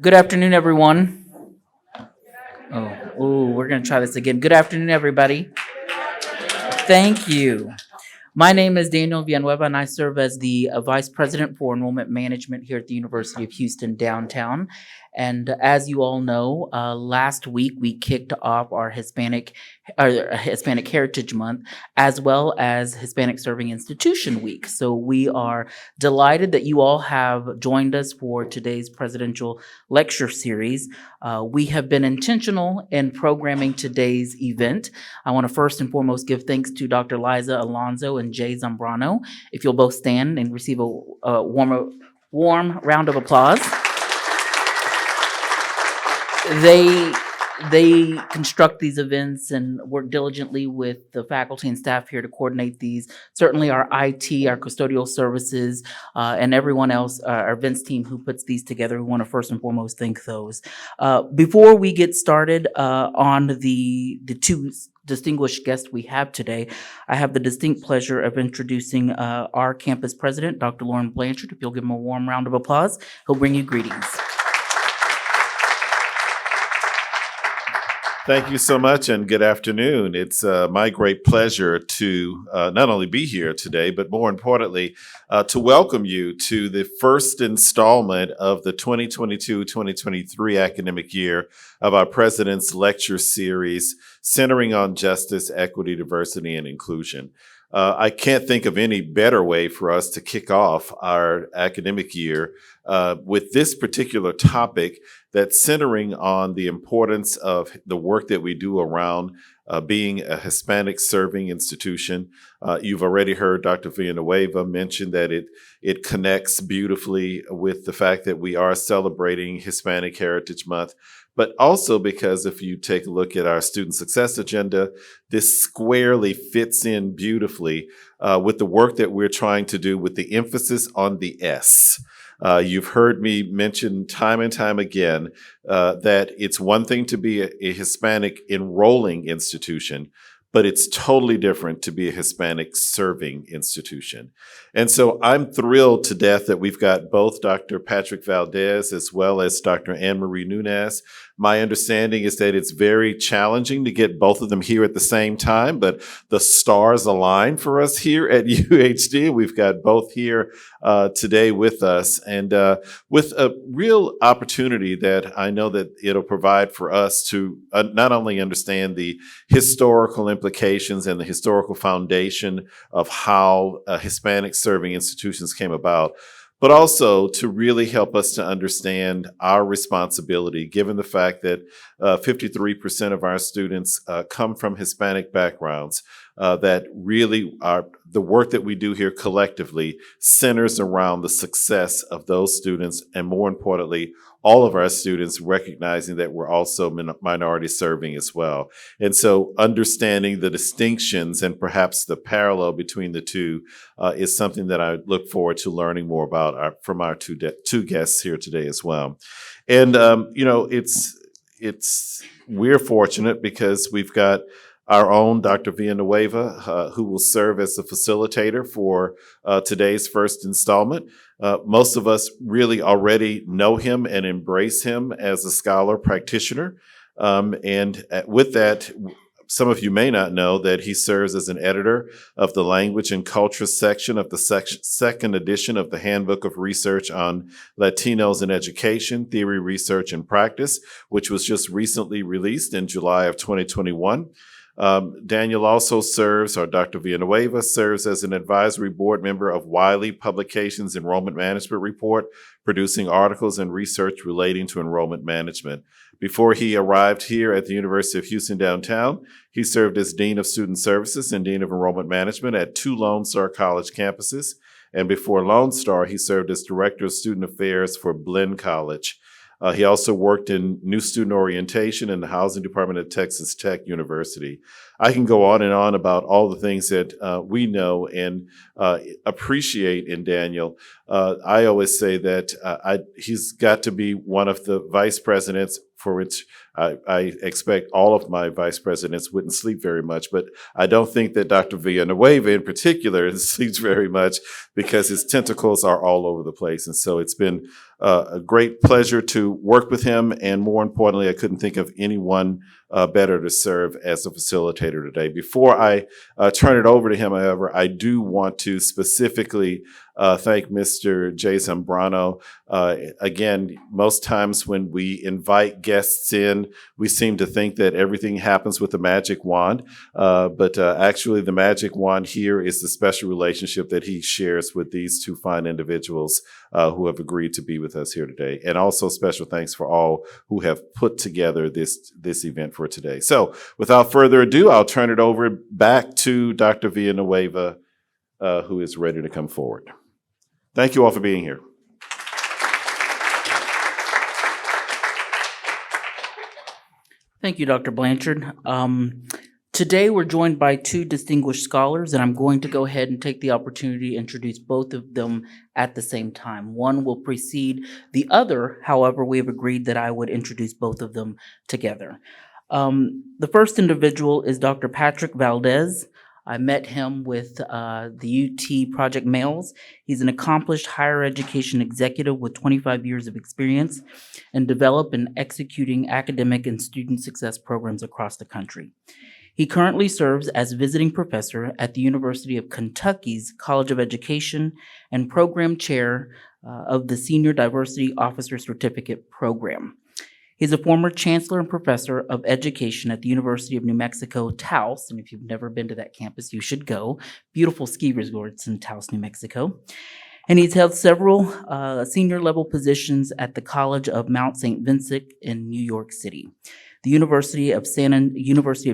Good afternoon, everyone. We're going to try this again. Good afternoon, everybody. Thank you. My name is Daniel Villanueva, and I serve as the Vice President for Enrollment Management here at the University of Houston downtown. And as you all know, last week we kicked off our Hispanic Heritage Month, as well as Hispanic-Serving Institution Week. So we are delighted that you all have joined us for today's presidential lecture series. We have been intentional in programming today's event. I want to first and foremost give thanks to Dr. Liza Alonso and Jay Zambrano. If you'll both stand and receive a warm round of applause. They construct these events and work diligently with the faculty and staff here to coordinate these. Certainly our IT, our custodial services, and everyone else, our events team who puts these together. We want to first and foremost thank those. Before we get started on the two distinguished guests we have today, I have the distinct pleasure of introducing our campus president, Dr. Lauren Blanchard. If you'll give him a warm round of applause, he'll bring you greetings. Thank you so much, and good afternoon. It's my great pleasure to not only be here today, but more importantly, to welcome you to the first installment of the 2022-2023 academic year of our President's Lecture Series, centering on justice, equity, diversity, and inclusion. I can't think of any better way for us to kick off our academic year with this particular topic that's centering on the importance of the work that we do around being a Hispanic-serving institution. You've already heard Dr. Villanueva mention that it connects beautifully with the fact that we are celebrating Hispanic Heritage Month, but also because if you take a look at our student success agenda, this squarely fits in beautifully with the work that we're trying to do with the emphasis on the S. You've heard me mention time and time again that it's one thing to be a Hispanic enrolling institution, but it's totally different to be a Hispanic serving institution. And so I'm thrilled to death that we've got both Dr. Patrick Valdez as well as Dr. Anne Marie Nunez. My understanding is that it's very challenging to get both of them here at the same time, but the stars align for us here at UHD. We've got both here today with us, and with a real opportunity that I know that it'll provide for us to not only understand the historical implications and the historical foundation of how Hispanic serving institutions came about, but also to really help us to understand our responsibility, given the fact that 53% of our students come from Hispanic backgrounds, that really the work that we do here collectively centers around the success of those students, and more importantly, all of our students recognizing that we're also minority serving as well. And so understanding the distinctions and perhaps the parallel between the two is something that I look forward to learning more about from our two guests here today as well. And, we're fortunate because we've got our own Dr. Villanueva, who will serve as the facilitator for today's first installment. Most of us really already know him and embrace him as a scholar practitioner. And with that, some of you may not know that he serves as an editor of the Language and Culture section of the second edition of the Handbook of Research on Latinos in Education, Theory, Research, and Practice, which was just recently released in July of 2021. Daniel also serves, or Dr. Villanueva serves as an advisory board member of Wiley Publications Enrollment Management Report, producing articles and research relating to enrollment management. Before he arrived here at the University of Houston downtown, he served as Dean of Student Services and Dean of Enrollment Management at 2 Lone Star College campuses. And before Lone Star, he served as Director of Student Affairs for Blinn College. He also worked in new student orientation in the housing department at Texas Tech University. I can go on and on about all the things that we know and appreciate in Daniel. I always say that he's got to be one of the vice presidents for which I expect all of my vice presidents wouldn't sleep very much, but I don't think that Dr. Villanueva in particular sleeps very much because his tentacles are all over the place. And so it's been a great pleasure to work with him, and more importantly, I couldn't think of anyone better to serve as a facilitator today. Before I turn it over to him, however, I do want to specifically thank Mr. Jay Zambrano. Again, most times when we invite guests in, we seem to think that everything happens with a magic wand, but actually the magic wand here is the special relationship that he shares with these two fine individuals who have agreed to be with us here today. And also special thanks for all who have put together this event for today. So without further ado, I'll turn it over back to Dr. Villanueva, who is ready to come forward. Thank you all for being here. Thank you, Dr. Blanchard. Today, we're joined by two distinguished scholars, and I'm going to go ahead and take the opportunity to introduce both of them at the same time. One will precede the other. However, we have agreed that I would introduce both of them together. The first individual is Dr. Patrick Valdez. I met him with the UT Project Males. He's an accomplished higher education executive with 25 years of experience in developing and executing academic and student success programs across the country. He currently serves as visiting professor at the University of Kentucky's College of Education and program chair of the Senior Diversity Officer Certificate Program. He's a former chancellor and professor of education at the University of New Mexico, Taos. And if you've never been to that campus, you should go. Beautiful ski resorts in Taos, New Mexico. And he's held several senior level positions at the College of Mount St. Vincent in New York City, the University of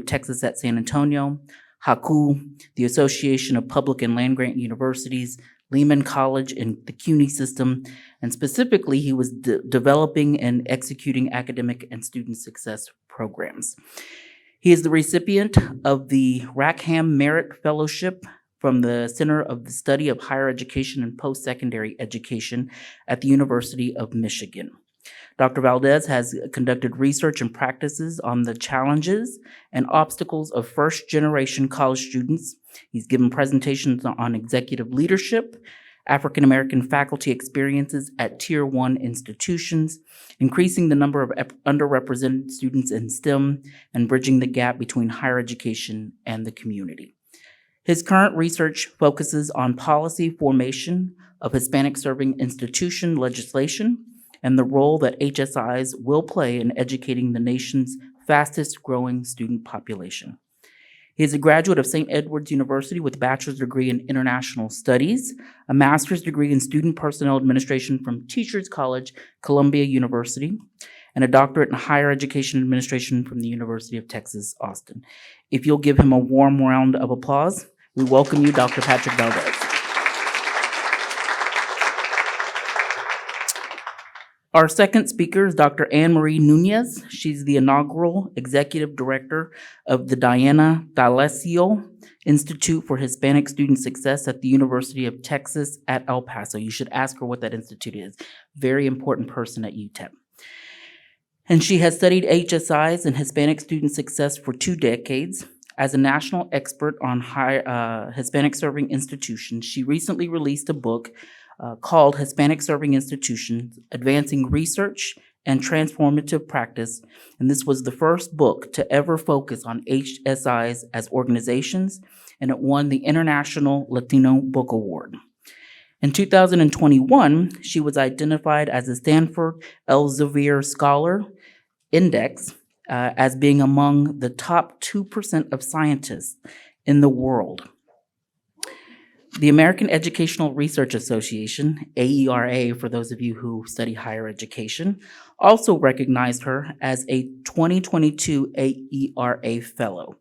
Texas at San Antonio, HACU, the Association of Public and Land Grant Universities, Lehman College in the CUNY system, and specifically, he was developing and executing academic and student success programs. He is the recipient of the Rackham Merit Fellowship from the Center of the Study of Higher Education and Post-Secondary Education at the University of Michigan. Dr. Valdez has conducted research and practices on the challenges and obstacles of first-generation college students. He's given presentations on executive leadership, African-American faculty experiences at Tier 1 institutions, increasing the number of underrepresented students in STEM, and bridging the gap between higher education and the community. His current research focuses on policy formation of Hispanic-Serving institution legislation and the role that HSIs will play in educating the nation's fastest-growing student population. He is a graduate of St. Edward's University with a bachelor's degree in international studies, a master's degree in student personnel administration from Teachers College, Columbia University, and a doctorate in higher education administration from the University of Texas, Austin. If you'll give him a warm round of applause, we welcome you, Dr. Patrick Valdez. Our second speaker is Dr. Anne Marie Nunez. She's the inaugural executive director of the Diana D'Alessio Institute for Hispanic Student Success at the University of Texas at El Paso. You should ask her what that institute is. Very important person at UTEP. And she has studied HSIs and Hispanic student success for 2 decades. As a national expert on Hispanic-Serving institutions, she recently released a book called Hispanic-Serving Institutions, Advancing Research and Transformative Practice, and this was the first book to ever focus on HSIs as organizations, and it won the International Latino Book Award. In 2021, she was identified as a Stanford Elsevier Scholar Index as being among the top 2% of scientists in the world. The American Educational Research Association, AERA, for those of you who study higher education, also recognized her as a 2022 AERA Fellow,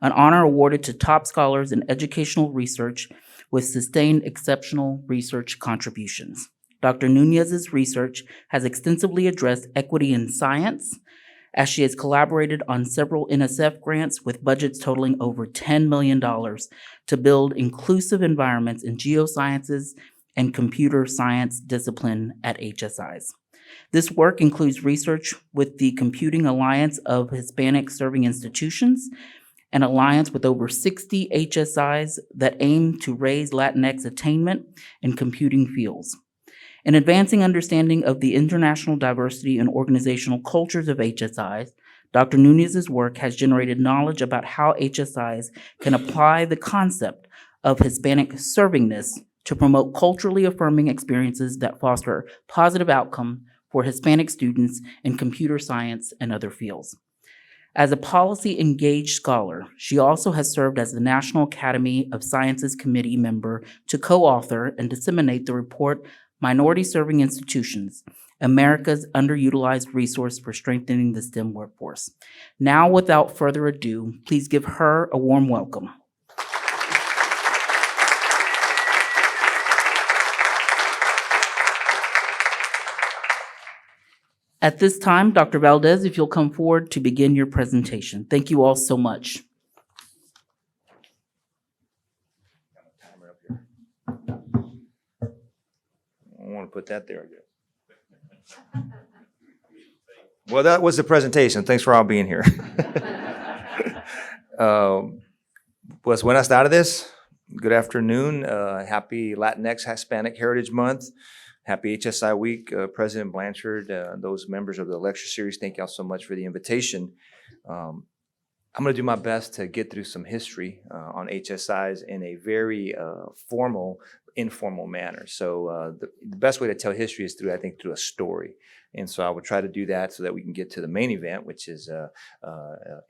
an honor awarded to top scholars in educational research with sustained exceptional research contributions. Dr. Nunez's research has extensively addressed equity in science, as she has collaborated on several NSF grants with budgets totaling over $10 million to build inclusive environments in geosciences and computer science discipline at HSIs. This work includes research with the Computing Alliance of Hispanic-Serving Institutions, an alliance with over 60 HSIs that aim to raise Latinx attainment in computing fields. In advancing understanding of the international diversity and organizational cultures of HSIs, Dr. Nunez's work has generated knowledge about how HSIs can apply the concept of Hispanic-servingness to promote culturally affirming experiences that foster positive outcomes for Hispanic students in computer science and other fields. As a policy-engaged scholar, she also has served as the National Academy of Sciences Committee member to co-author and disseminate the report Minority-Serving Institutions, America's Underutilized Resource for Strengthening the STEM Workforce. Now, without further ado, please give her a warm welcome. At this time, Dr. Valdez, if you'll come forward to begin your presentation. Thank you all so much. I want to put that there, I guess. Well, that was the presentation. Thanks for all being here. Pues buenas tardes. Good afternoon. Happy Latinx Hispanic Heritage Month. Happy HSI Week. President Blanchard, those members of the lecture series, thank y'all so much for the invitation. I'm going to do my best to get through some history on HSIs in a very formal, informal manner. So the best way to tell history is through a story. And so I will try to do that so that we can get to the main event, which is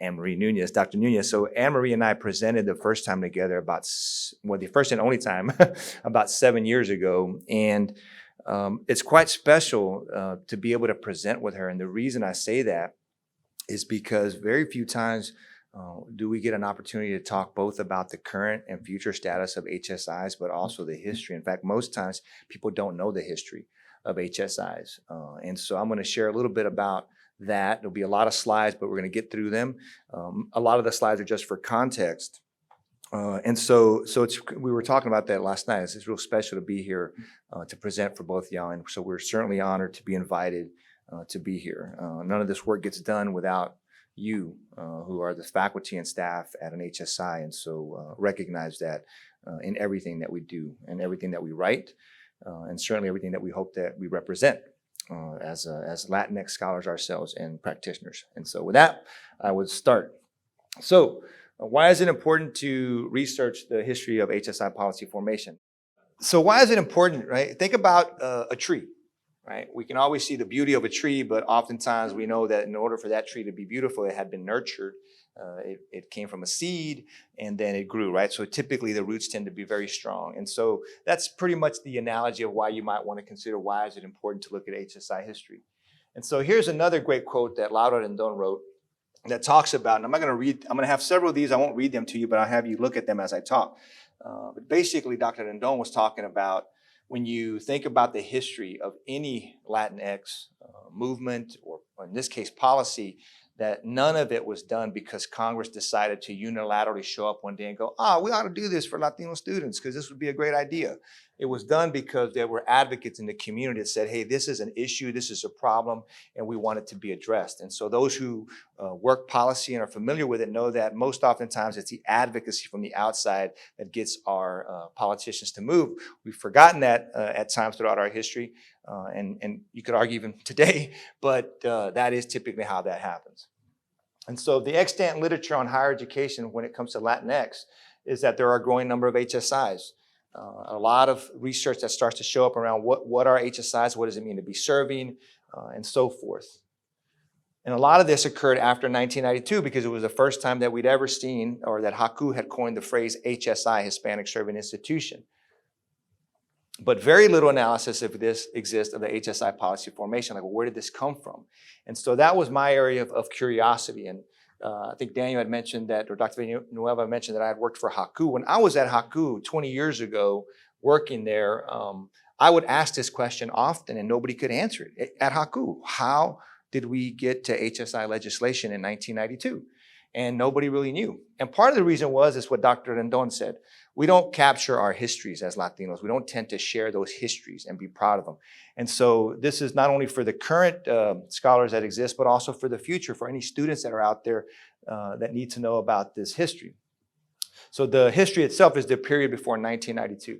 Anne-Marie Nunez, Dr. Nunez. So Anne-Marie and I presented the first time together the first and only time, about 7 years ago. And it's quite special to be able to present with her. And the reason I say that is because very few times do we get an opportunity to talk both about the current and future status of HSIs, but also the history. In fact, most times people don't know the history of HSIs. And so I'm going to share a little bit about that. There'll be a lot of slides, but we're going to get through them. A lot of the slides are just for context. And so we were talking about that last night. It's real special to be here to present for both y'all. And so we're certainly honored to be invited to be here. None of this work gets done without you, who are the faculty and staff at an HSI. And so recognize that in everything that we do and everything that we write, and certainly everything that we hope that we represent as Latinx scholars ourselves and practitioners. And so with that, I would start. So why is it important to research the history of HSI policy formation? So why is it important, right? Think about a tree, right? We can always see the beauty of a tree, but oftentimes we know that in order for that tree to be beautiful, it had been nurtured. It came from a seed and then it grew, right? So typically the roots tend to be very strong. And so that's pretty much the analogy of why you might want to consider why is it important to look at HSI history. And so here's another great quote that Laura Rendon wrote that talks about, and I'm going to have several of these. I won't read them to you, but I'll have you look at them as I talk. But basically, Dr. Rendon was talking about when you think about the history of any Latinx movement, or in this case, policy, that none of it was done because Congress decided to unilaterally show up one day and go, we ought to do this for Latino students because this would be a great idea. It was done because there were advocates in the community that said, hey, this is an issue, this is a problem, and we want it to be addressed. And so those who work policy and are familiar with it know that most oftentimes it's the advocacy from the outside that gets our politicians to move. We've forgotten that at times throughout our history, and you could argue even today, but that is typically how that happens. And so the extant literature on higher education when it comes to Latinx is that there are a growing number of HSIs. A lot of research that starts to show up around what are HSIs, what does it mean to be serving, and so forth. And a lot of this occurred after 1992 because it was the first time that we'd ever seen, or that HACU had coined the phrase HSI, Hispanic-Serving Institution. But very little analysis of this exists of the HSI policy formation. Like, well, where did this come from? And so that was my area of curiosity. And I think Daniel had mentioned that, or Dr. Villanueva mentioned that I had worked for HACU. When I was at HACU 20 years ago, working there, I would ask this question often and nobody could answer it. At HACU, how did we get to HSI legislation in 1992? And nobody really knew. And part of the reason is what Dr. Rendon said. We don't capture our histories as Latinos. We don't tend to share those histories and be proud of them. And so this is not only for the current scholars that exist, but also for the future, for any students that are out there that need to know about this history. So the history itself is the period before 1992.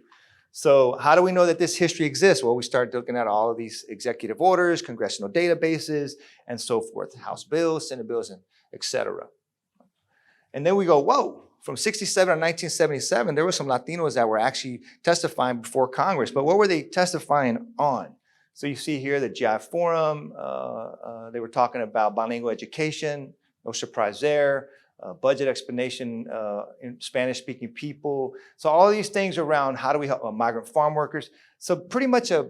So how do we know that this history exists? Well, we started looking at all of these executive orders, congressional databases, and so forth, House bills, Senate bills, and et cetera. And then we go, whoa, from 67 to 1977, there were some Latinos that were actually testifying before Congress. But what were they testifying on? So you see here the GI Forum, they were talking about bilingual education, no surprise there, budget explanation in Spanish-speaking people. So all these things around how do we help migrant farm workers. So pretty much a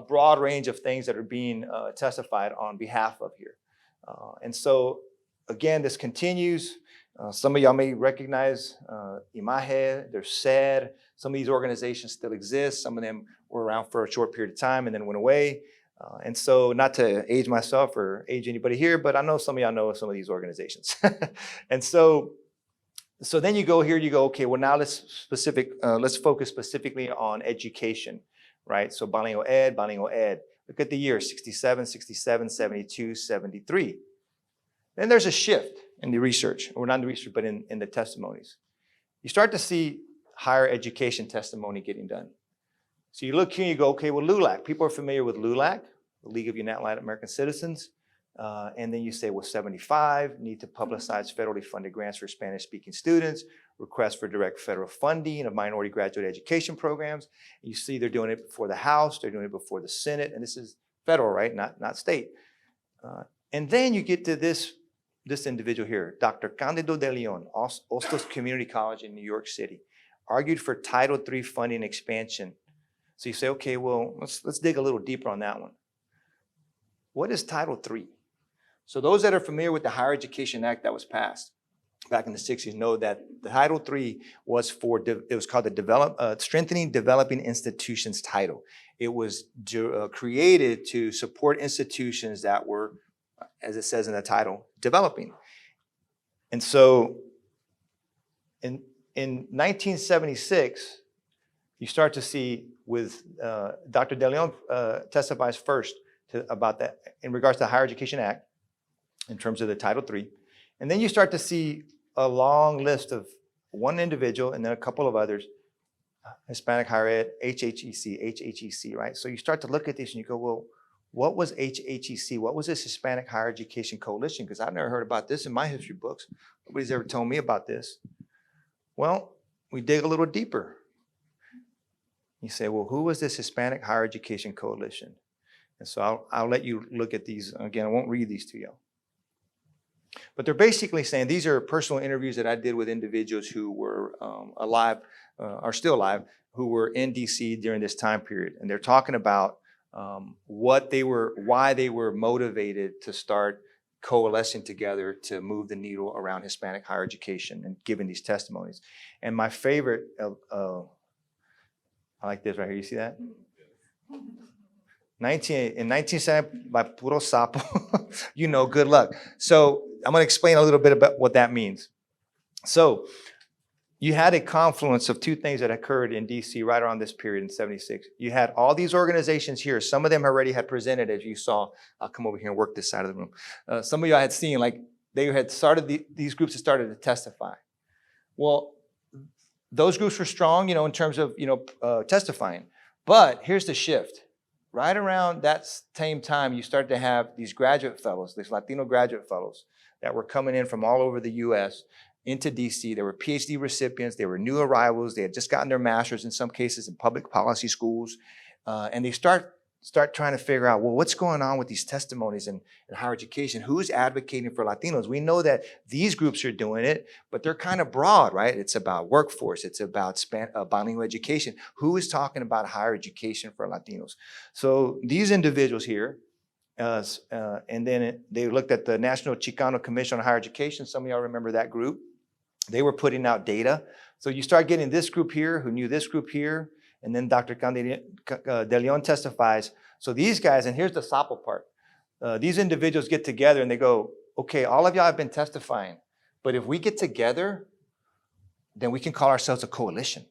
broad range of things that are being testified on behalf of here. And so again, this continues. Some of y'all may recognize Imaje, they're SAD. Some of these organizations still exist. Some of them were around for a short period of time and then went away. And so not to age myself or age anybody here, but I know some of y'all know some of these organizations. And so then you go here, you go, okay, well now let's focus specifically on education, right? So bilingual ed. Look at the years, 67, 72, 73. Then there's a shift in the research, or not in the research, but in the testimonies. You start to see higher education testimony getting done. So you look here and you go, okay, well, LULAC. People are familiar with LULAC, the League of United Latin American Citizens. And then you say, well, 75, need to publicize federally funded grants for Spanish-speaking students, request for direct federal funding of minority graduate education programs. And you see they're doing it before the House, they're doing it before the Senate, and this is federal, right, not state. And then you get to this individual here, Dr. Cándido de León, Hostos Community College in New York City, argued for Title III funding expansion. So you say, okay, well, let's dig a little deeper on that one. What is Title III? So those that are familiar with the Higher Education Act that was passed back in the 60s know that the Title III was it was called the Strengthening Developing Institutions title. It was created to support institutions that were, as it says in the title, developing. And so in 1976, you start to see with Dr. De Leon testifies first about that in regards to the Higher Education Act in terms of the Title III. And then you start to see a long list of one individual and then a couple of others, Hispanic Higher Ed, HHEC, right? So you start to look at this and you go, well, what was HHEC? What was this Hispanic Higher Education Coalition? Because I've never heard about this in my history books. Nobody's ever told me about this. Well, we dig a little deeper. You say, well, who was this Hispanic Higher Education Coalition? And so I'll let you look at these. Again, I won't read these to you. But they're basically saying these are personal interviews that I did with individuals who were alive, are still alive, who were in DC during this time period. And they're talking about why they were motivated to start coalescing together to move the needle around Hispanic higher education and giving these testimonies. And my favorite, I like this right here. You see that? In 1970, by puro sapo, you know, good luck. So I'm going to explain a little bit about what that means. So you had a confluence of two things that occurred in DC right around this period in 76. You had all these organizations here. Some of them already had presented, as you saw. I'll come over here and work this side of the room. Some of y'all had seen, like, they had started, these groups had started to testify. Well, those groups were strong, you know, in terms of, you know, testifying. But here's the shift. Right around that same time, you start to have these graduate fellows, these Latino graduate fellows that were coming in from all over the U.S. into DC. They were PhD recipients. They were new arrivals. They had just gotten their master's in some cases in public policy schools. And they start trying to figure out, well, what's going on with these testimonies in higher education? Who's advocating for Latinos? We know that these groups are doing it, but they're kind of broad, right? It's about workforce. It's about bilingual education. Who is talking about higher education for Latinos? So these individuals here, and then they looked at the National Chicano Commission on Higher Education. Some of y'all remember that group. They were putting out data. So you start getting this group here who knew this group here, and then Dr. De Leon testifies. So these guys, and here's the sapo part. These individuals get together and they go, okay, all of y'all have been testifying, but if we get together, then we can call ourselves a coalition.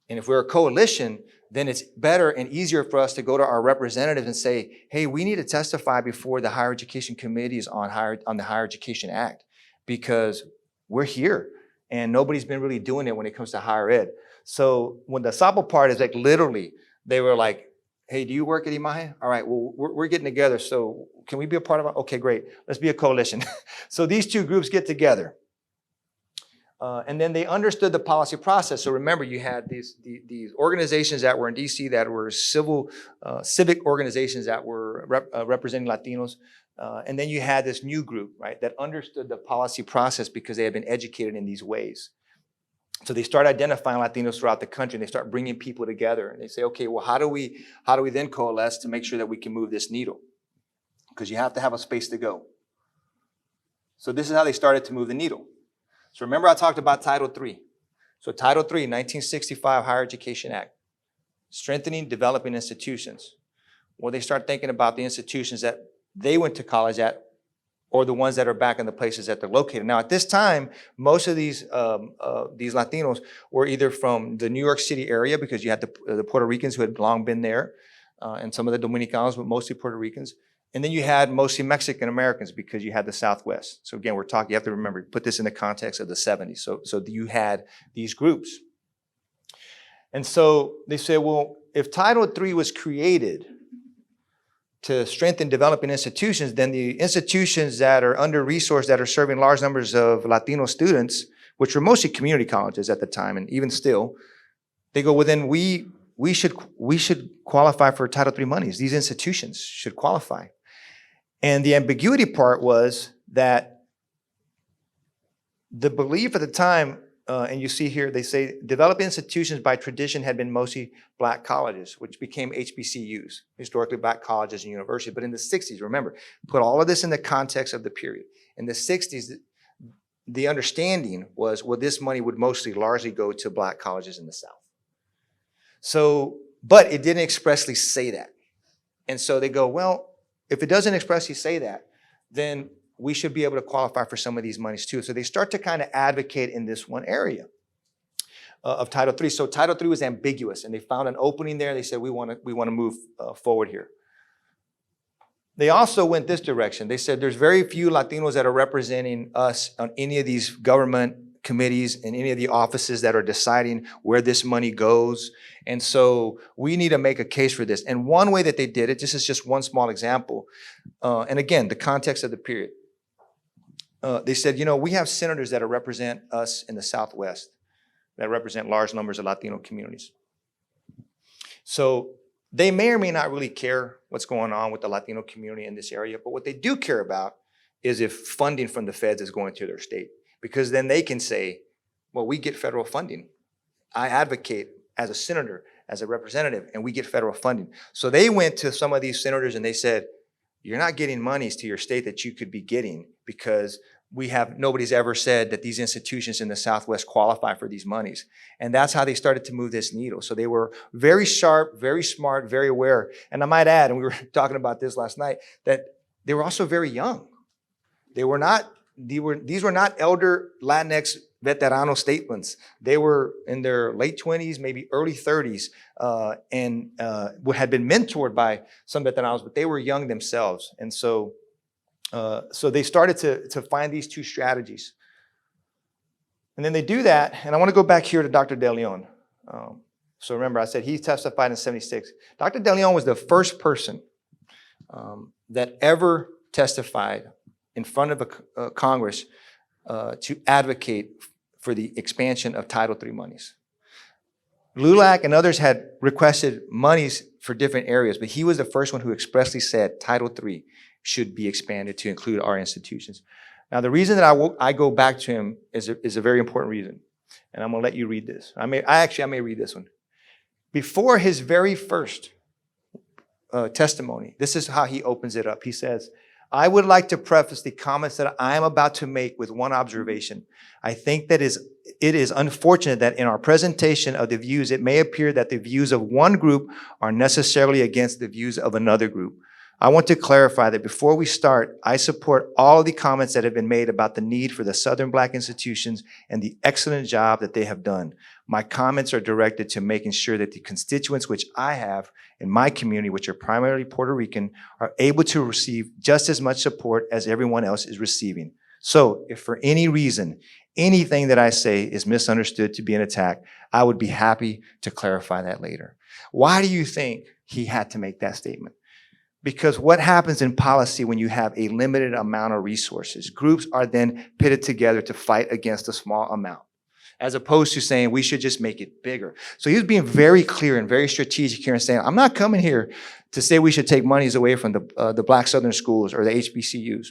And if we're a coalition, then it's better and easier for us to go to our representatives and say, hey, we need to testify before the Higher Education Committees on the Higher Education Act, because we're here. and nobody's been really doing it when it comes to higher ed. So when the SAPO part is like literally, they were like, hey, do you work at Imagen? All right, well, we're getting together, so can we be a part of it? Okay, great, let's be a coalition. So these two groups get together. And then they understood the policy process. So remember, you had these organizations that were in DC that were civic organizations that were representing Latinos. And then you had this new group, right, that understood the policy process because they had been educated in these ways. So they start identifying Latinos throughout the country, and they start bringing people together. And they say, okay, well, how do we then coalesce to make sure that we can move this needle? Because you have to have a space to go. So this is how they started to move the needle. So remember I talked about Title III. So Title III, 1965 Higher Education Act, strengthening, developing institutions. Well, they start thinking about the institutions that they went to college at, or the ones that are back in the places that they're located. Now, at this time, most of these Latinos were either from the New York City area, because you had the Puerto Ricans who had long been there, and some of the Dominicanos, but mostly Puerto Ricans. And then you had mostly Mexican Americans because you had the Southwest. So again, you have to remember, put this in the context of the 70s. So you had these groups. And so they said, well, if Title III was created to strengthen developing institutions, then the institutions that are under-resourced, that are serving large numbers of Latino students, which were mostly community colleges at the time, and even still, they go, well, then we should qualify for Title III monies. These institutions should qualify. And the ambiguity part was that the belief at the time, and you see here, they say developed institutions by tradition had been mostly black colleges, which became HBCUs, historically black colleges and universities. But in the 60s, remember, put all of this in the context of the period. In the 60s, the understanding was, well, this money would largely go to black colleges in the South. So, but it didn't expressly say that. And so they go, well, if it doesn't expressly say that, then we should be able to qualify for some of these monies too. So they start to kind of advocate in this one area of Title III. So Title III was ambiguous, and they found an opening there. They said, we want to move forward here. They also went this direction. They said there's very few Latinos that are representing us on any of these government committees and any of the offices that are deciding where this money goes. And so we need to make a case for this. And one way that they did it, this is just one small example. And again, the context of the period. They said, we have senators that represent us in the Southwest, that represent large numbers of Latino communities. So they may or may not really care what's going on with the Latino community in this area, but what they do care about is if funding from the feds is going to their state, because then they can say, well, we get federal funding. I advocate as a senator, as a representative, and we get federal funding. So they went to some of these senators and they said, you're not getting monies to your state that you could be getting because nobody's ever said that these institutions in the Southwest qualify for these monies. And that's how they started to move this needle. So they were very sharp, very smart, very aware. And I might add, and we were talking about this last night, that they were also very young. These were not elder Latinx veterano statements. They were in their late 20s, maybe early 30s, and had been mentored by some veteranos, but they were young themselves. And so they started to find these two strategies. And then they do that, and I want to go back here to Dr. De Leon. So remember, I said he testified in '76. Dr. De Leon was the first person that ever testified in front of a Congress to advocate for the expansion of Title III monies. LULAC and others had requested monies for different areas, but he was the first one who expressly said Title III should be expanded to include our institutions. Now, the reason that I go back to him is a very important reason, and I'm going to let you read this. I may read this one. Before his very first testimony, this is how he opens it up. He says, I would like to preface the comments that I am about to make with one observation. I think that it is unfortunate that in our presentation of the views, it may appear that the views of one group are necessarily against the views of another group. I want to clarify that before we start, I support all of the comments that have been made about the need for the Southern Black institutions and the excellent job that they have done. My comments are directed to making sure that the constituents which I have in my community, which are primarily Puerto Rican, are able to receive just as much support as everyone else is receiving. So if for any reason, anything that I say is misunderstood to be an attack, I would be happy to clarify that later. Why do you think he had to make that statement? Because what happens in policy when you have a limited amount of resources? Groups are then pitted together to fight against a small amount, as opposed to saying we should just make it bigger. So he was being very clear and very strategic here and saying, I'm not coming here to say we should take monies away from the Black Southern schools or the HBCUs.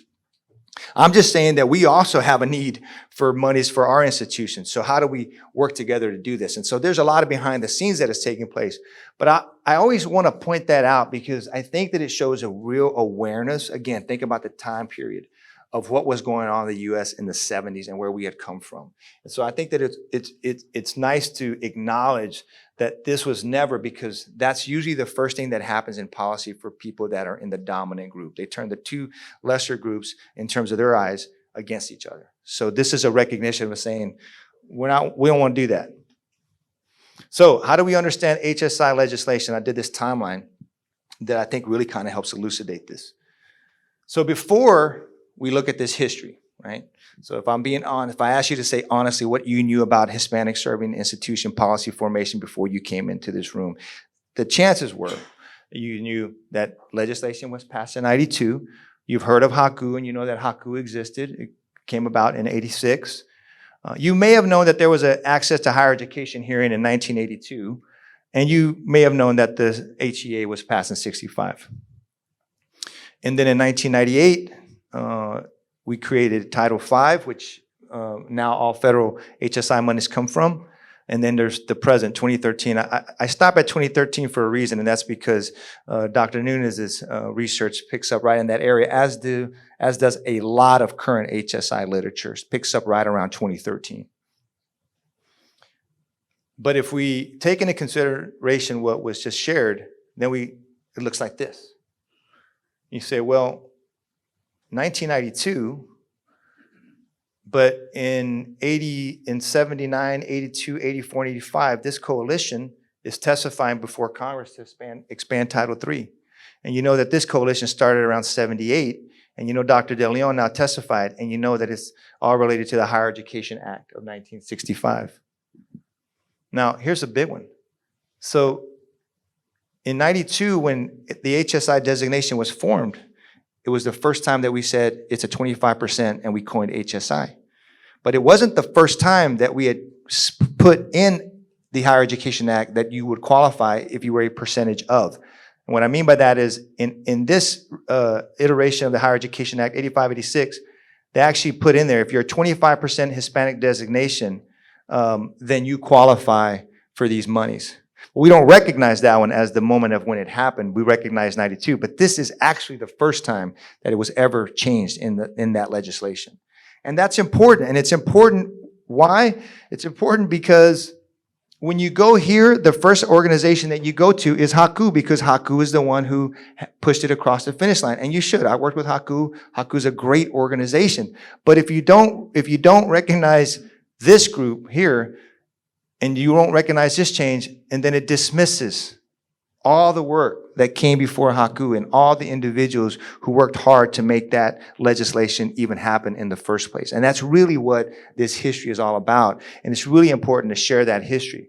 I'm just saying that we also have a need for monies for our institutions. So how do we work together to do this? And so there's a lot of behind the scenes that is taking place. But I always want to point that out because I think that it shows a real awareness. Again, think about the time period of what was going on in the U.S. in the 70s and where we had come from. And so I think that it's nice to acknowledge that this was never, because that's usually the first thing that happens in policy for people that are in the dominant group. They turn the two lesser groups in terms of their eyes against each other. So this is a recognition of saying, we don't want to do that. So how do we understand HSI legislation? I did this timeline that I think really kind of helps elucidate this. So before we look at this history, right? So if I'm being honest, if I ask you to say honestly what you knew about Hispanic-Serving institution policy formation before you came into this room, the chances were you knew that legislation was passed in 92. You've heard of HAKU, and you know that HAKU existed. It came about in 86. You may have known that there was an access to higher education hearing in 1982, and you may have known that the HEA was passed in 65. And then in 1998, we created Title V, which now all federal HSI monies come from. And then there's the present, 2013. I stop at 2013 for a reason, and that's because Dr. Nunez's research picks up right in that area, as does a lot of current HSI literature, picks up right around 2013. But if we take into consideration what was just shared, then it looks like this. You say, well, 1992, but in 79, 82, 84, and 85, this coalition is testifying before Congress to expand Title III. And you know that this coalition started around 78, and you know Dr. De Leon now testified, and you know that it's all related to the Higher Education Act of 1965. Now, here's a big one. So in 92, when the HSI designation was formed, it was the first time that we said it's a 25% and we coined HSI. But it wasn't the first time that we had put in the Higher Education Act that you would qualify if you were a percentage of. And what I mean by that is in this iteration of the Higher Education Act, 85, 86, they actually put in there, if you're a 25% Hispanic designation, then you qualify for these monies. We don't recognize that one as the moment of when it happened. We recognize 92, but this is actually the first time that it was ever changed in that legislation. And that's important, and it's important. Why? It's important because when you go here, the first organization that you go to is HAKU, because HAKU is the one who pushed it across the finish line. And you should. I worked with HAKU. HAKU is a great organization. But if you don't recognize this group here, and you don't recognize this change, and then it dismisses all the work that came before HAKU and all the individuals who worked hard to make that legislation even happen in the first place. And that's really what this history is all about. And it's really important to share that history.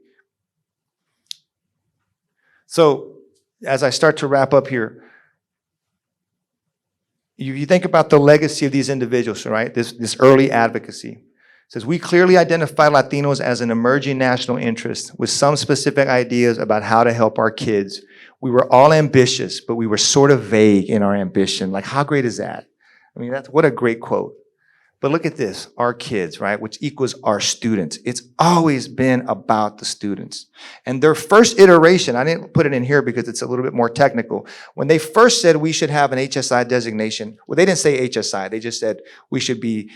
So as I start to wrap up here, you think about the legacy of these individuals, right? This early advocacy. It says, we clearly identify Latinos as an emerging national interest with some specific ideas about how to help our kids. We were all ambitious, but we were sort of vague in our ambition. Like, how great is that? I mean, what a great quote. But look at this, our kids, right, which equals our students. It's always been about the students. And their first iteration, I didn't put it in here because it's a little bit more technical. When they first said we should have an HSI designation, well, they didn't say HSI. They just said we should be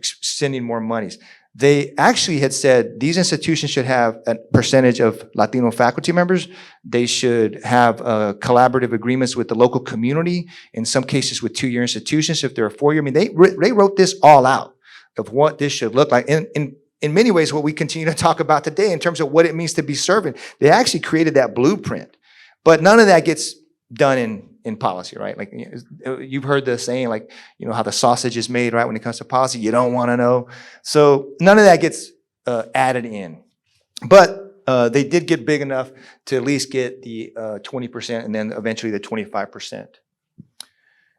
sending more monies. They actually had said these institutions should have a percentage of Latino faculty members. They should have collaborative agreements with the local community, in some cases with 2-year institutions if they're a 4-year. I mean, they wrote this all out of what this should look like. In many ways, what we continue to talk about today in terms of what it means to be servant, they actually created that blueprint. But none of that gets done in policy, right? Like, you've heard the saying, like, how the sausage is made, right? When it comes to policy, you don't want to know. So none of that gets added in. But they did get big enough to at least get the 20% and then eventually the 25%.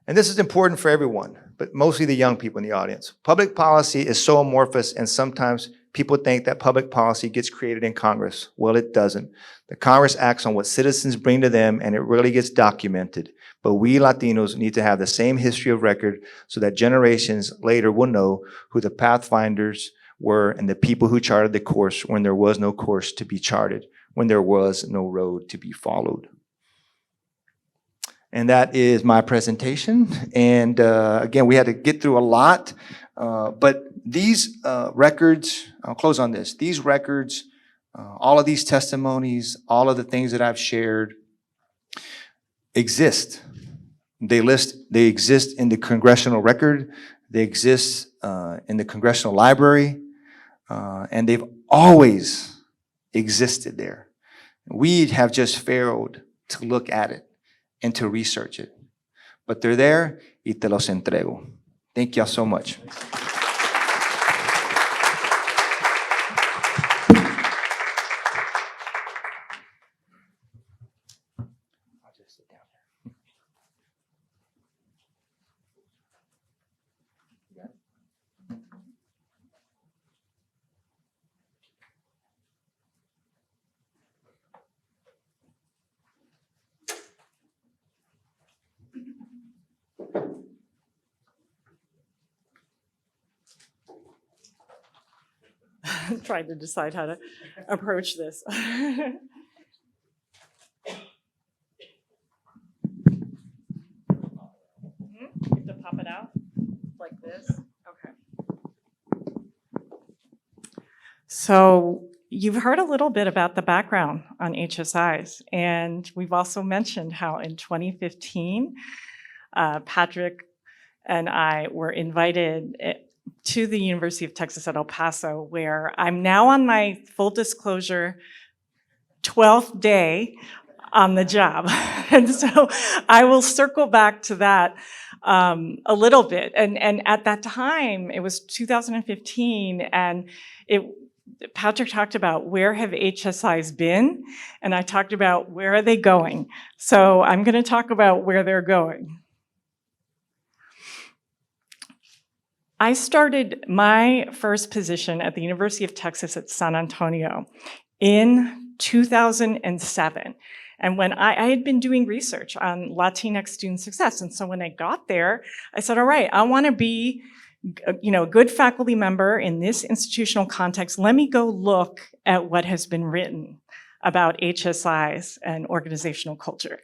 And this is important for everyone, but mostly the young people in the audience. Public policy is so amorphous, and sometimes people think that public policy gets created in Congress. Well, it doesn't. The Congress acts on what citizens bring to them, and it really gets documented. But we Latinos need to have the same history of record so that generations later will know who the pathfinders were and the people who charted the course when there was no course to be charted, when there was no road to be followed. And that is my presentation. And again, we had to get through a lot, but these records, I'll close on this, these records, all of these testimonies, all of the things that I've shared exist. They exist in the congressional record, they exist in the congressional library, and they've always existed there. We have just failed to look at it and to research it. But they're there, y te los entrego. Thank y'all so much. I'm trying to decide how to approach this. You have to pop it out like this. Okay. So you've heard a little bit about the background on HSIs, and we've also mentioned how in 2015, Patrick and I were invited to the University of Texas at El Paso, where I'm now on my full disclosure 12th day on the job. And so I will circle back to that a little bit. And at that time, it was 2015, and Patrick talked about where have HSIs been, and I talked about where are they going. So I'm going to talk about where they're going. I started my first position at the University of Texas at San Antonio in 2007. And when I had been doing research on Latinx student success. And so when I got there, I said, all right, I want to be a good faculty member in this institutional context. Let me go look at what has been written about HSIs and organizational culture.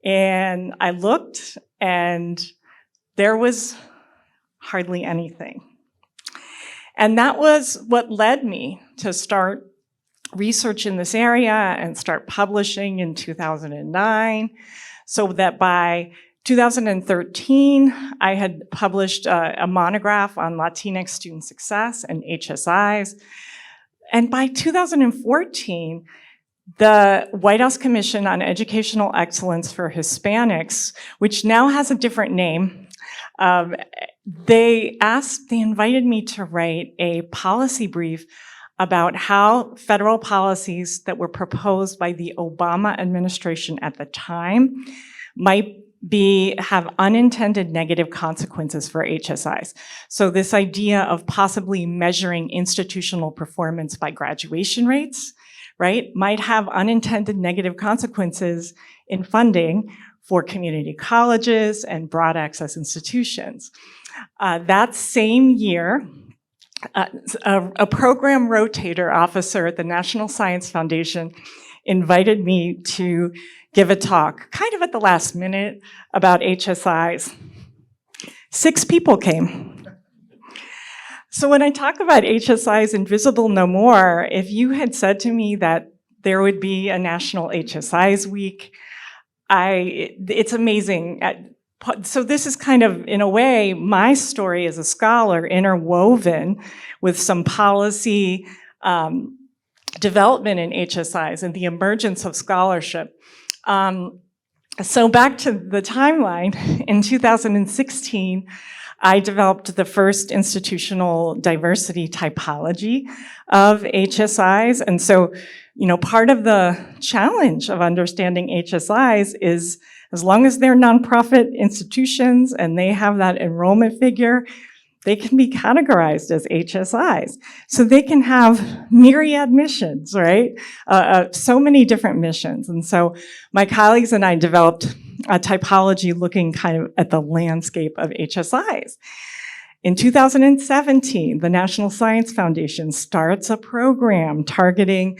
And I looked, and there was hardly anything. And that was what led me to start research in this area and start publishing in 2009, so that by 2013, I had published a monograph on Latinx student success and HSIs. And by 2014, the White House Commission on Educational Excellence for Hispanics, which now has a different name, they invited me to write a policy brief about how federal policies that were proposed by the Obama administration at the time might have unintended negative consequences for HSIs. So this idea of possibly measuring institutional performance by graduation rates, right, might have unintended negative consequences in funding for community colleges and broad access institutions. That same year, a program rotator officer at the National Science Foundation invited me to give a talk, kind of at the last minute, about HSIs. 6 people came. So when I talk about HSIs invisible no more, if you had said to me that there would be a National HSIs Week, it's amazing. So this is kind of, in a way, my story as a scholar interwoven with some policy development in HSIs and the emergence of scholarship. So back to the timeline, in 2016, I developed the first institutional diversity typology of HSIs. And so, part of the challenge of understanding HSIs is as long as they're nonprofit institutions and they have that enrollment figure, they can be categorized as HSIs. So they can have myriad missions, right? So many different missions. And so my colleagues and I developed a typology looking kind of at the landscape of HSIs. In 2017, the National Science Foundation starts a program targeting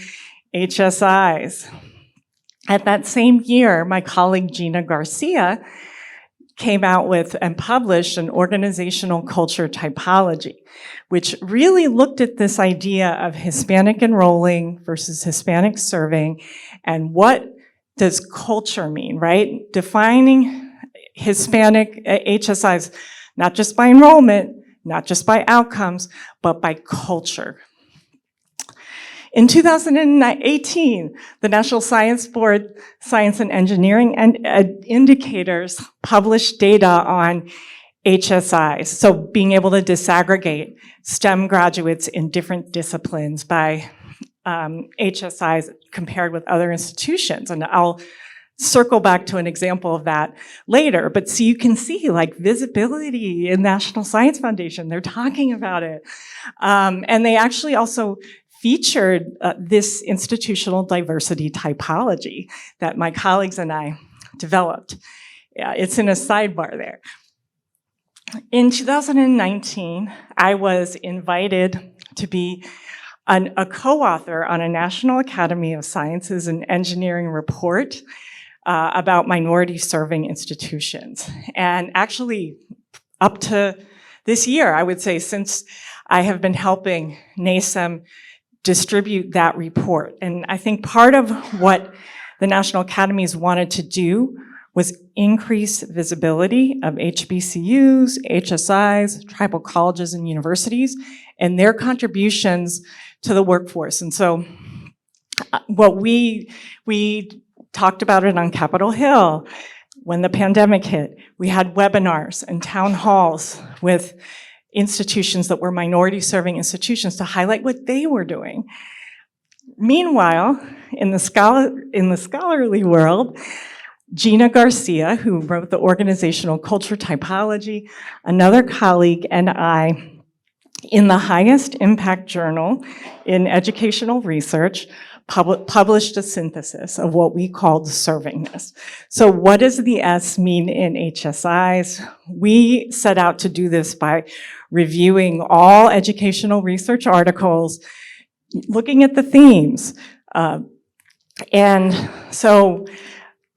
HSIs. At that same year, my colleague Gina Garcia came out with and published an organizational culture typology, which really looked at this idea of Hispanic enrolling versus Hispanic serving, and what does culture mean, right? Defining Hispanic HSIs, not just by enrollment, not just by outcomes, but by culture. In 2018, the National Science Board Science and Engineering Indicators published data on HSIs, so being able to disaggregate STEM graduates in different disciplines by HSIs compared with other institutions. And I'll circle back to an example of that later. But so you can see like visibility in National Science Foundation, they're talking about it. And they actually also featured this institutional diversity typology that my colleagues and I developed. Yeah, it's in a sidebar there. In 2019, I was invited to be a co-author on a National Academy of Sciences and Engineering report about minority-serving institutions. And actually, up to this year, I would say, since I have been helping NASEM distribute that report. And I think part of what the National Academies wanted to do was increase visibility of HBCUs, HSIs, tribal colleges and universities, and their contributions to the workforce. And so what we talked about it on Capitol Hill when the pandemic hit. We had webinars and town halls with institutions that were minority-serving institutions to highlight what they were doing. Meanwhile, in the scholarly world, Gina Garcia, who wrote the organizational culture typology, another colleague, and I, in the highest impact journal in educational research, published a synthesis of what we called servingness. So what does the S mean in HSIs? We set out to do this by reviewing all educational research articles, looking at the themes. And so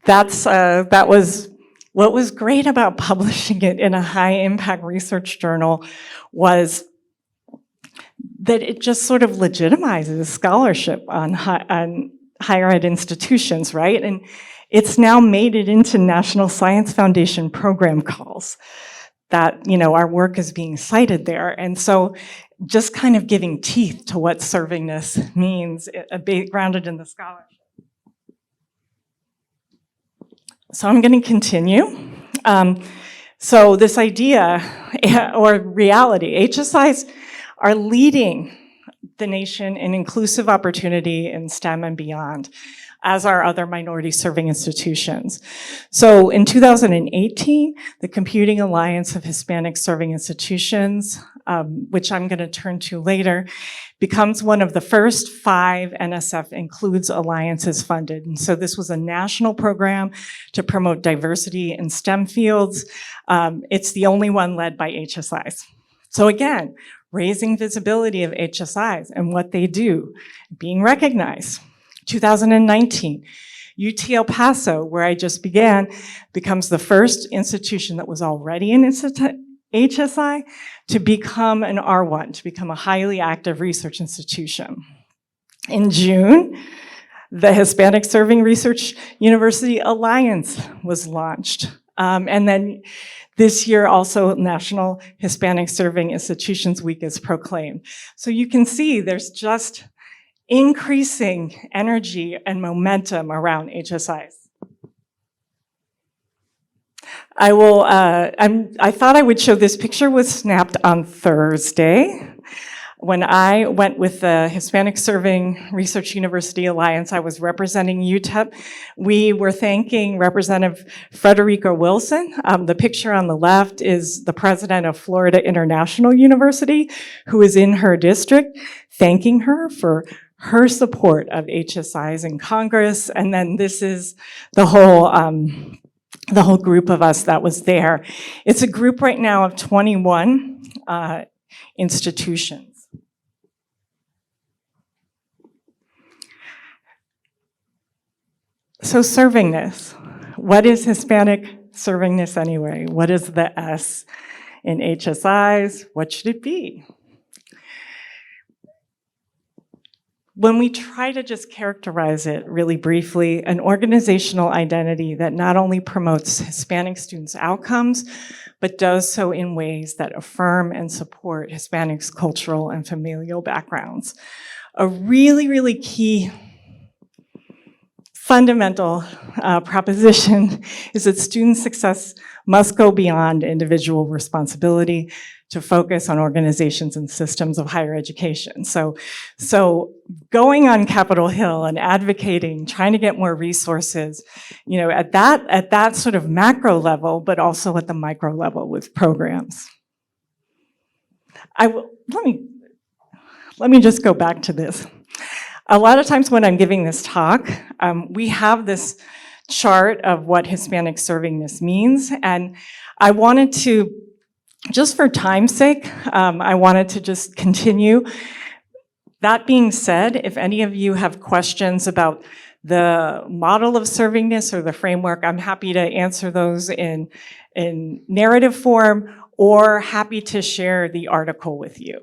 that was what was great about publishing it in a high impact research journal was that it just sort of legitimizes scholarship on higher ed institutions, right? And it's now made it into National Science Foundation program calls that, our work is being cited there. And so just kind of giving teeth to what servingness means, grounded in the scholarship. So I'm going to continue. So this idea or reality, HSIs are leading the nation in inclusive opportunity in STEM and beyond, as are other minority-serving institutions. So in 2018, the Computing Alliance of Hispanic-Serving Institutions, which I'm going to turn to later, becomes one of the first 5 NSF Includes Alliances funded. And so this was a national program to promote diversity in STEM fields. It's the only one led by HSIs. So again, raising visibility of HSIs and what they do, being recognized. 2019, UT El Paso, where I just began, becomes the first institution that was already an HSI to become an R1, to become a highly active research institution. In June, the Hispanic-Serving Research University Alliance was launched. And then this year also National Hispanic-Serving Institutions Week is proclaimed. So you can see there's just increasing energy and momentum around HSIs. I thought I would show this picture was snapped on Thursday. When I went with the Hispanic-Serving Research University Alliance, I was representing UTEP. We were thanking Representative Frederica Wilson. The picture on the left is the president of Florida International University, who is in her district, thanking her for her support of HSIs in Congress. And then this is the whole group of us that was there. It's a group right now of 21 institutions. So servingness, what is Hispanic servingness anyway? What is the S in HSIs? What should it be? When we try to just characterize it really briefly, an organizational identity that not only promotes Hispanic students' outcomes, but does so in ways that affirm and support Hispanics' cultural and familial backgrounds. A really, really key fundamental proposition is that student success must go beyond individual responsibility to focus on organizations and systems of higher education. So going on Capitol Hill and advocating, trying to get more resources, you know, at that sort of macro level, but also at the micro level with programs. Let me just go back to this. A lot of times when I'm giving this talk, we have this chart of what Hispanic servingness means, and I wanted to, just for time's sake, I wanted to just continue. That being said, if any of you have questions about the model of servingness or the framework, I'm happy to answer those in narrative form or happy to share the article with you.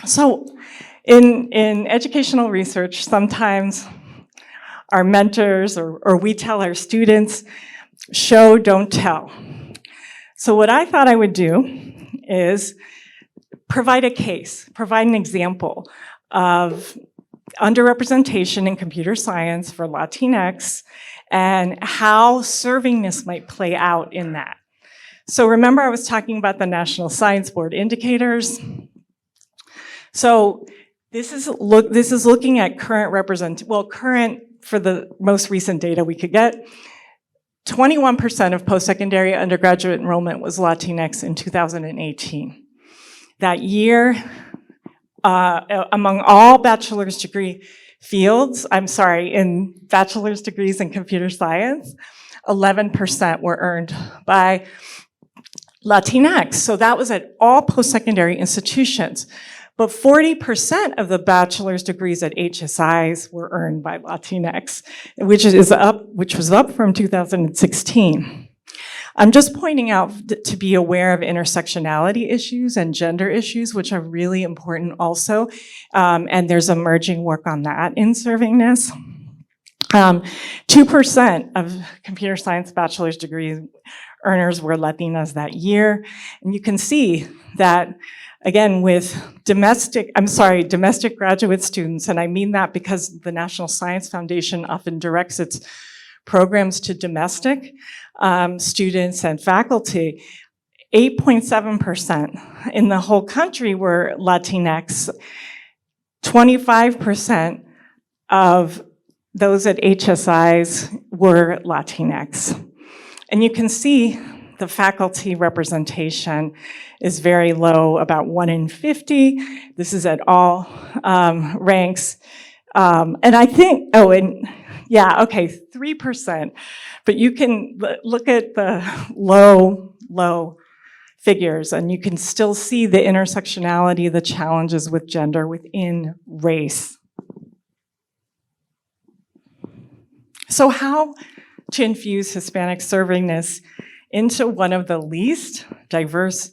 So in educational research, sometimes our mentors or we tell our students, show, don't tell. So what I thought I would do is provide a case, provide an example of underrepresentation in computer science for Latinx and how servingness might play out in that. So remember I was talking about the National Science Board indicators. So this is looking at current for the most recent data we could get. 21% of post-secondary undergraduate enrollment was Latinx in 2018. That year, among all bachelor's degree fields, in bachelor's degrees in computer science, 11% were earned by Latinx. So that was at all post-secondary institutions. But 40% of the bachelor's degrees at HSIs were earned by Latinx, which was up from 2016. I'm just pointing out to be aware of intersectionality issues and gender issues, which are really important also. And there's emerging work on that in servingness. 2% of computer science bachelor's degree earners were Latinas that year. And you can see that, again, with domestic graduate students, and I mean that because the National Science Foundation often directs its programs to domestic students and faculty, 8.7% in the whole country were Latinx. 25% of those at HSIs were Latinx. And you can see the faculty representation is very low, about 1 in 50. This is at all ranks. And I think, 3%. But you can look at the low figures, and you can still see the intersectionality, the challenges with gender within race. So how to infuse Hispanic servingness into one of the least diverse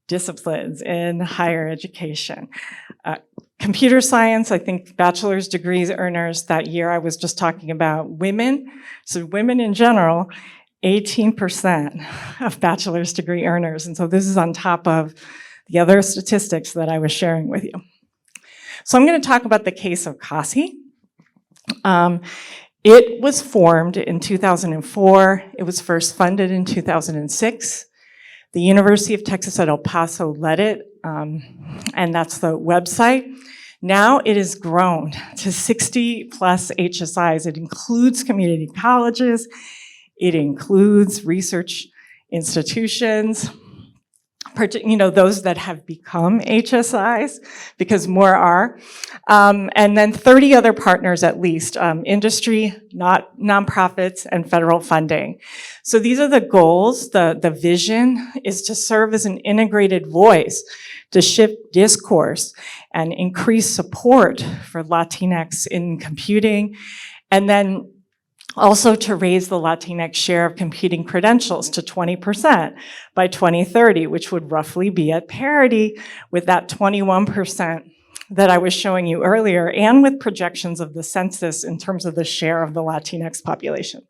disciplines in higher education? Computer science, I think bachelor's degrees earners that year, I was just talking about women. So women in general, 18% of bachelor's degree earners. And so this is on top of the other statistics that I was sharing with you. So I'm going to talk about the case of Kasi. It was formed in 2004. It was first funded in 2006. The University of Texas at El Paso led it, and that's the website. Now it has grown to 60 plus HSIs. It includes community colleges. It includes research institutions, those that have become HSIs, because more are. And then 30 other partners at least, industry, nonprofits, and federal funding. So these are the goals. The vision is to serve as an integrated voice to shift discourse and increase support for Latinx in computing, and then also to raise the Latinx share of computing credentials to 20% by 2030, which would roughly be at parity with that 21% that I was showing you earlier, and with projections of the census in terms of the share of the Latinx population.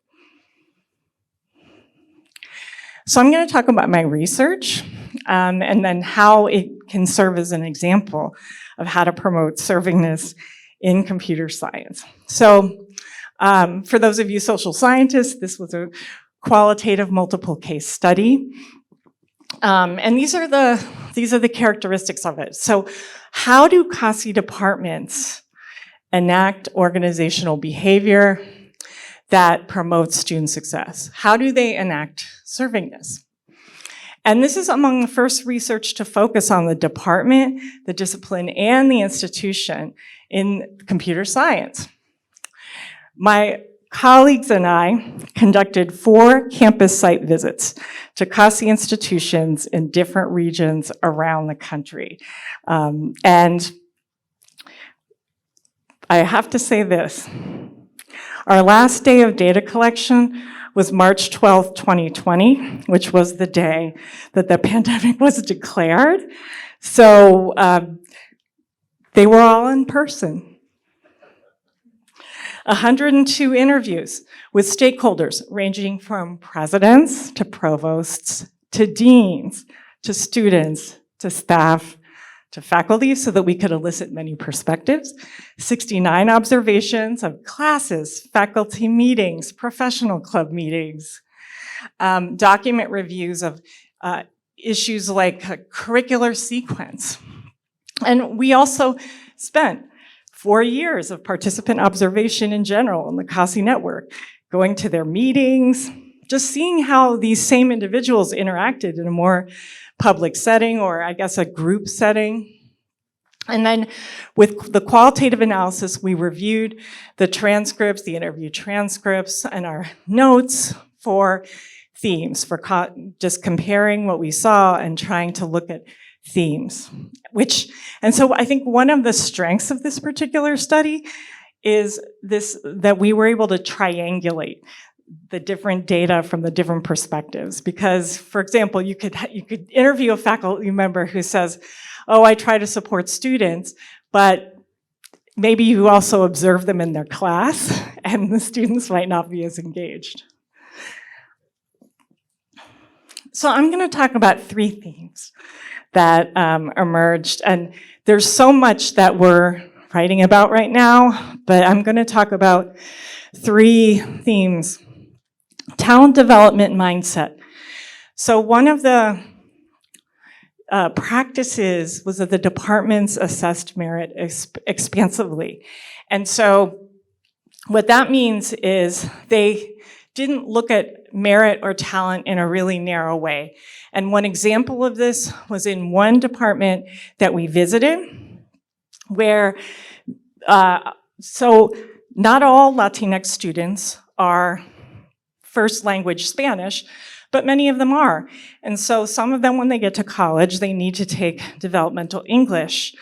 So I'm going to talk about my research, and then how it can serve as an example of how to promote servingness in computer science. So for those of you social scientists, this was a qualitative multiple case study. And these are the characteristics of it. So how do CASI departments enact organizational behavior that promotes student success? How do they enact servingness? And this is among the first research to focus on the department, the discipline, and the institution in computer science. My colleagues and I conducted 4 campus site visits to CASI institutions in different regions around the country. And I have to say this. Our last day of data collection was March 12th, 2020, which was the day that the pandemic was declared. So they were all in person. 102 interviews with stakeholders ranging from presidents to provosts to deans to students to staff to faculty, so that we could elicit many perspectives. 69 observations of classes, faculty meetings, professional club meetings, document reviews of issues like curricular sequence. And we also spent 4 years of participant observation in general in the CASI network, going to their meetings, just seeing how these same individuals interacted in a more public setting, or I guess a group setting. And then with the qualitative analysis, we reviewed the transcripts, the interview transcripts, and our notes for themes, for just comparing what we saw and trying to look at themes. And so I think one of the strengths of this particular study is that we were able to triangulate the different data from the different perspectives. Because, for example, you could interview a faculty member who says, oh, I try to support students, but maybe you also observe them in their class, and the students might not be as engaged. So I'm going to talk about 3 themes that emerged, and there's so much that we're writing about right now, but I'm going to talk about 3 themes. Talent development mindset. So one of the practices was that the departments assessed merit expansively. And so what that means is they didn't look at merit or talent in a really narrow way. And one example of this was in one department that we visited, where, so not all Latinx students are first language Spanish, but many of them are. And so some of them, when they get to college, they need to take developmental English.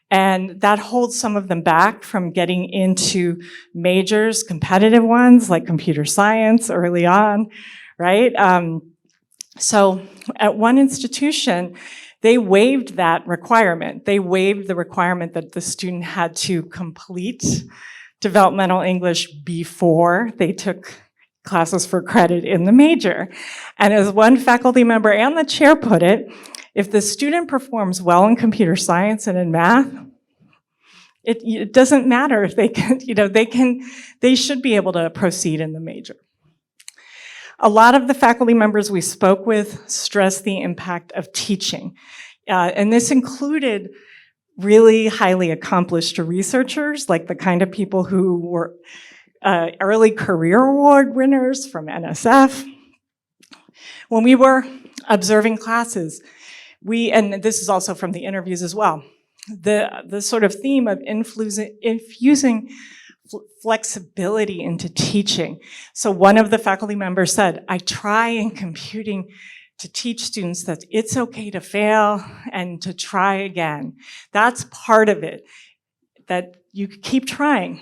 And that holds some of them back from getting into majors, competitive ones like computer science early on, right? So at one institution, they waived that requirement. They waived the requirement that the student had to complete developmental English before they took classes for credit in the major. And as one faculty member and the chair put it, if the student performs well in computer science and in math, It doesn't matter if they can, they should be able to proceed in the major. A lot of the faculty members we spoke with stressed the impact of teaching. And this included really highly accomplished researchers, like the kind of people who were early career award winners from NSF. When we were observing classes, and this is also from the interviews as well, the sort of theme of infusing flexibility into teaching. So one of the faculty members said, I try in computing to teach students that it's okay to fail and to try again. That's part of it, that you keep trying.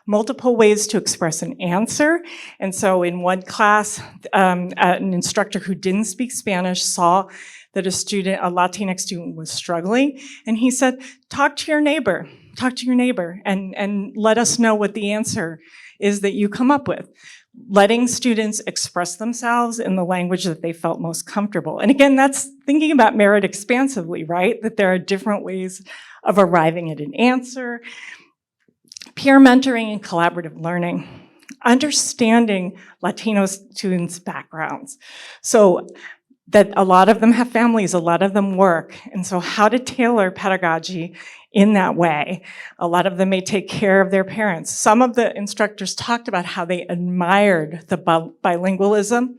Multiple ways to express an answer. And so in one class, an instructor who didn't speak Spanish saw that a Latinx student was struggling. And he said, talk to your neighbor, and let us know what the answer is that you come up with. Letting students express themselves in the language that they felt most comfortable. And again, that's thinking about merit expansively, right? That there are different ways of arriving at an answer. Peer mentoring and collaborative learning. Understanding Latino students' backgrounds. So that a lot of them have families, a lot of them work. And so how to tailor pedagogy in that way. A lot of them may take care of their parents. Some of the instructors talked about how they admired the bilingualism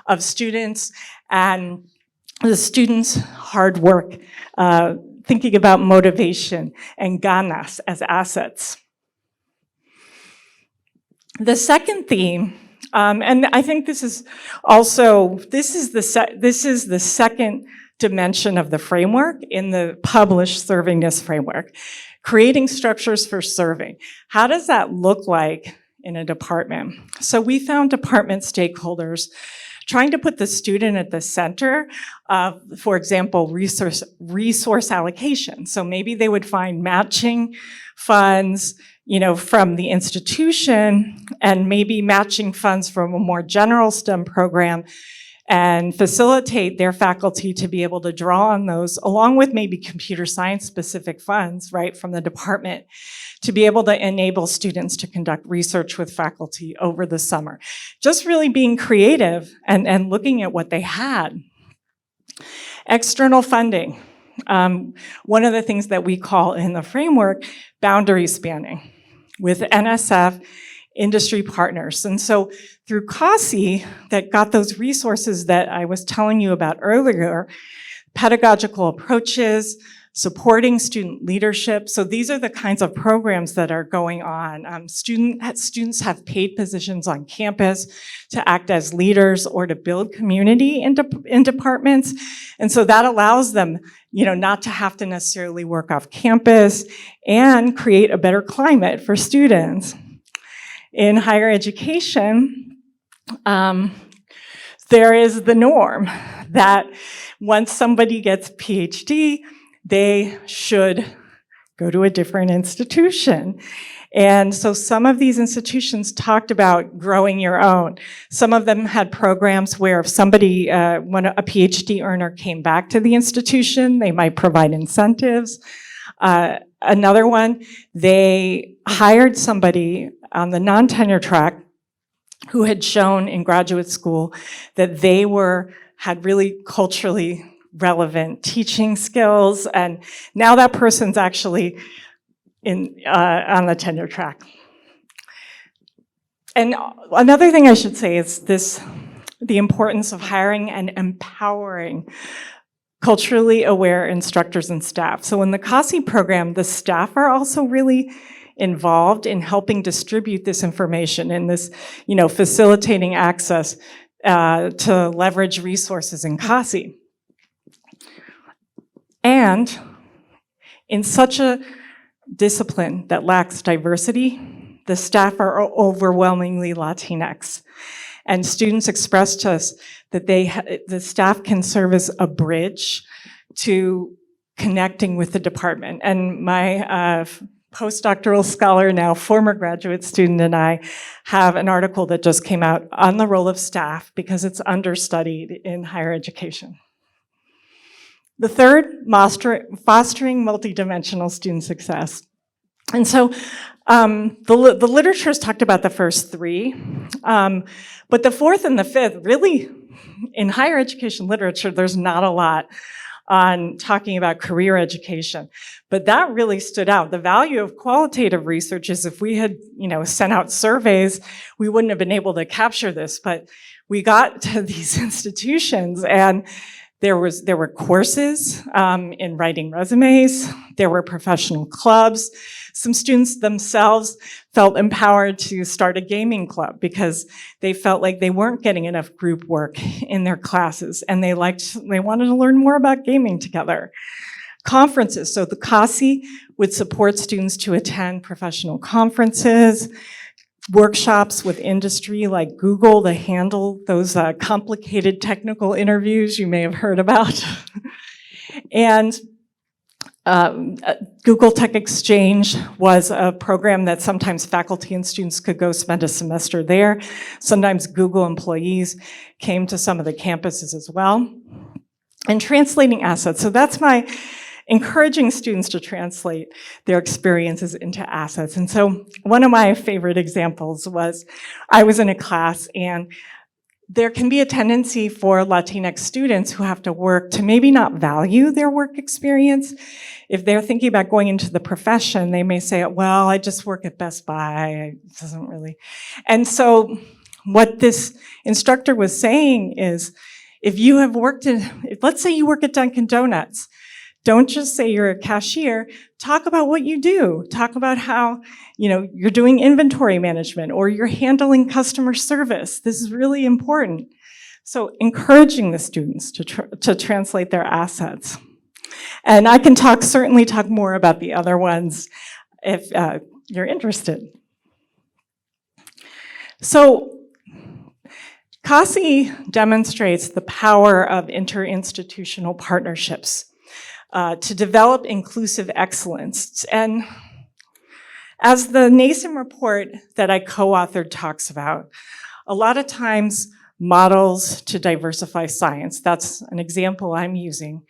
of students and the students' hard work, thinking about motivation and ganas as assets. The second theme, and I think this is the second dimension of the framework in the published servingness framework, creating structures for serving. How does that look like in a department? So we found department stakeholders trying to put the student at the center of, for example, resource allocation. So maybe they would find matching funds, from the institution, and maybe matching funds from a more general STEM program, and facilitate their faculty to be able to draw on those, along with maybe computer science specific funds, right, from the department, to be able to enable students to conduct research with faculty over the summer. Just really being creative and looking at what they had. External funding. One of the things that we call in the framework, boundary spanning with NSF industry partners. And so through CASI, that got those resources that I was telling you about earlier, pedagogical approaches, supporting student leadership. So these are the kinds of programs that are going on. Students have paid positions on campus to act as leaders or to build community in departments. And so that allows them, not to have to necessarily work off campus and create a better climate for students. In higher education, there is the norm that once somebody gets a PhD, they should go to a different institution. And so some of these institutions talked about growing your own. Some of them had programs where if somebody, when a PhD earner came back to the institution, they might provide incentives. Another one, they hired somebody on the non-tenure track who had shown in graduate school that they had really culturally relevant teaching skills, and now that person's actually on the tenure track. And another thing I should say is the importance of hiring and empowering culturally aware instructors and staff. So in the CASI program, the staff are also really involved in helping distribute this information and this, facilitating access to leverage resources in CASI. And in such a discipline that lacks diversity, the staff are overwhelmingly Latinx. And students expressed to us that the staff can serve as a bridge to connecting with the department. And my postdoctoral scholar, now former graduate student, and I have an article that just came out on the role of staff because it's understudied in higher education. The third, fostering multidimensional student success. And so the literature has talked about the first three, but the fourth and the fifth, really, in higher education literature, there's not a lot on talking about career education. But that really stood out. The value of qualitative research is if we had, sent out surveys, we wouldn't have been able to capture this. But we got to these institutions and there were courses in writing resumes. There were professional clubs. Some students themselves felt empowered to start a gaming club because they felt like they weren't getting enough group work in their classes, and they wanted to learn more about gaming together. Conferences. So the CASI would support students to attend professional conferences, workshops with industry like Google to handle those complicated technical interviews you may have heard about. And Google Tech Exchange was a program that sometimes faculty and students could go spend a semester there. Sometimes Google employees came to some of the campuses as well. And translating assets. So that's my encouraging students to translate their experiences into assets. And so one of my favorite examples was I was in a class, and there can be a tendency for Latinx students who have to work to maybe not value their work experience. If they're thinking about going into the profession, they may say, well, I just work at Best Buy. It doesn't really. And so what this instructor was saying is, if you have let's say you work at Dunkin' Donuts, don't just say you're a cashier. Talk about what you do. Talk about how, you're doing inventory management or you're handling customer service. This is really important. So encouraging the students to translate their assets. And I can certainly talk more about the other ones if you're interested. So CASI demonstrates the power of interinstitutional partnerships to develop inclusive excellence. And as the NASEM report that I co-authored talks about, a lot of times models to diversify science, that's an example I'm using,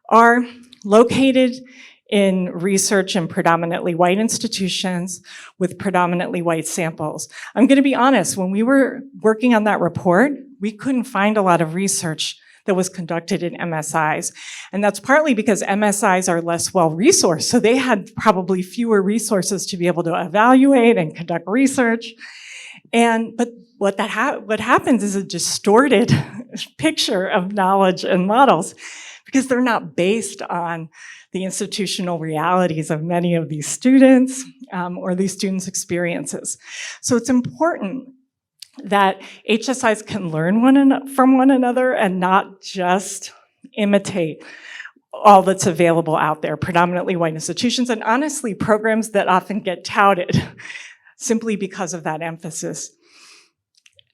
are located in research in predominantly white institutions with predominantly white samples. I'm going to be honest, when we were working on that report, we couldn't find a lot of research that was conducted in MSIs. And that's partly because MSIs are less well-resourced, so they had probably fewer resources to be able to evaluate and conduct research. But what happens is a distorted picture of knowledge and models because they're not based on the institutional realities of many of these students or these students' experiences. So it's important that HSIs can learn from one another and not just imitate all that's available out there, predominantly white institutions, and honestly, programs that often get touted simply because of that emphasis.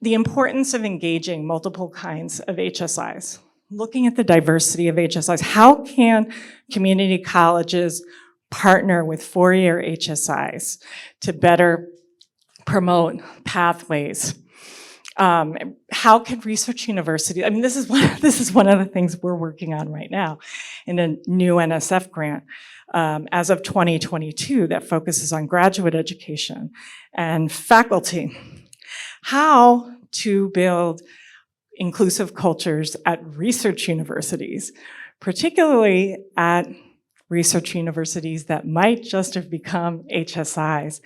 The importance of engaging multiple kinds of HSIs. Looking at the diversity of HSIs, how can community colleges partner with four-year HSIs to better promote pathways? How can research universities, this is one of the things we're working on right now in a new NSF grant as of 2022 that focuses on graduate education and faculty. How to build inclusive cultures at research universities, particularly at research universities that might just have become HSIs.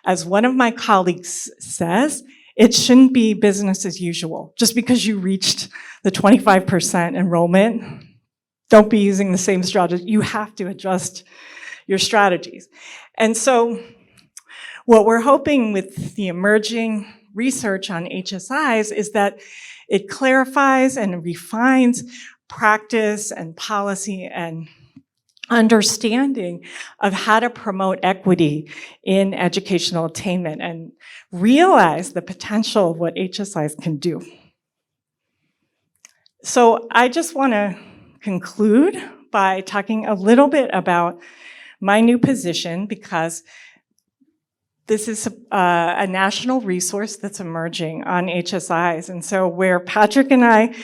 As one of my colleagues says, it shouldn't be business as usual. Just because you reached the 25% enrollment, don't be using the same strategy. You have to adjust your strategies. And so what we're hoping with the emerging research on HSIs is that it clarifies and refines practice and policy and understanding of how to promote equity in educational attainment and realize the potential of what HSIs can do. So I just want to conclude by talking a little bit about my new position, because this is a national resource that's emerging on HSIs. And so where Patrick and I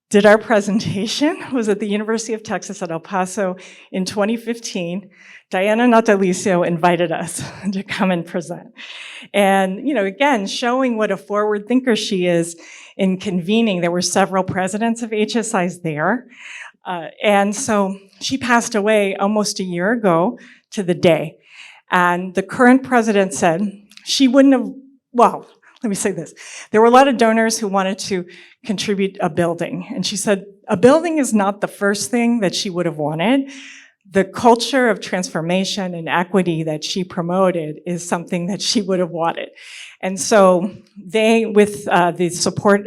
did our presentation was at the University of Texas at El Paso in 2015. Diana Natalicio invited us to come and present. And, again, showing what a forward thinker she is in convening. There were several presidents of HSIs there. And so she passed away almost a year ago to the day. And the current president said she wouldn't have, well, let me say this. There were a lot of donors who wanted to contribute a building. And she said a building is not the first thing that she would have wanted. The culture of transformation and equity that she promoted is something that she would have wanted. And so they, with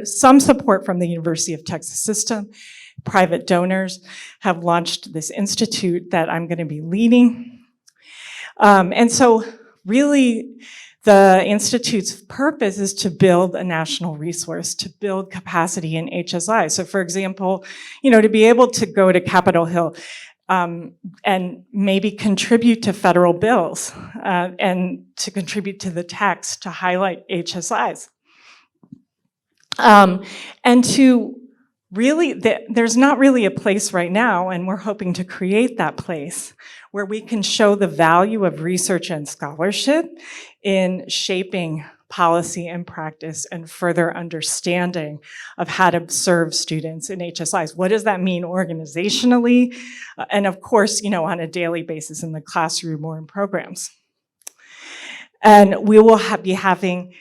some support from the University of Texas system, private donors, have launched this institute that I'm going to be leading. And so really, the Institute's purpose is to build a national resource, to build capacity in HSI. So for example, to be able to go to Capitol Hill and maybe contribute to federal bills and to contribute to the text to highlight HSIs. And to really, there's not really a place right now, and we're hoping to create that place where we can show the value of research and scholarship in shaping policy and practice and further understanding of how to serve students in HSIs. What does that mean organizationally? And of course, on a daily basis in the classroom or in programs. And we will be having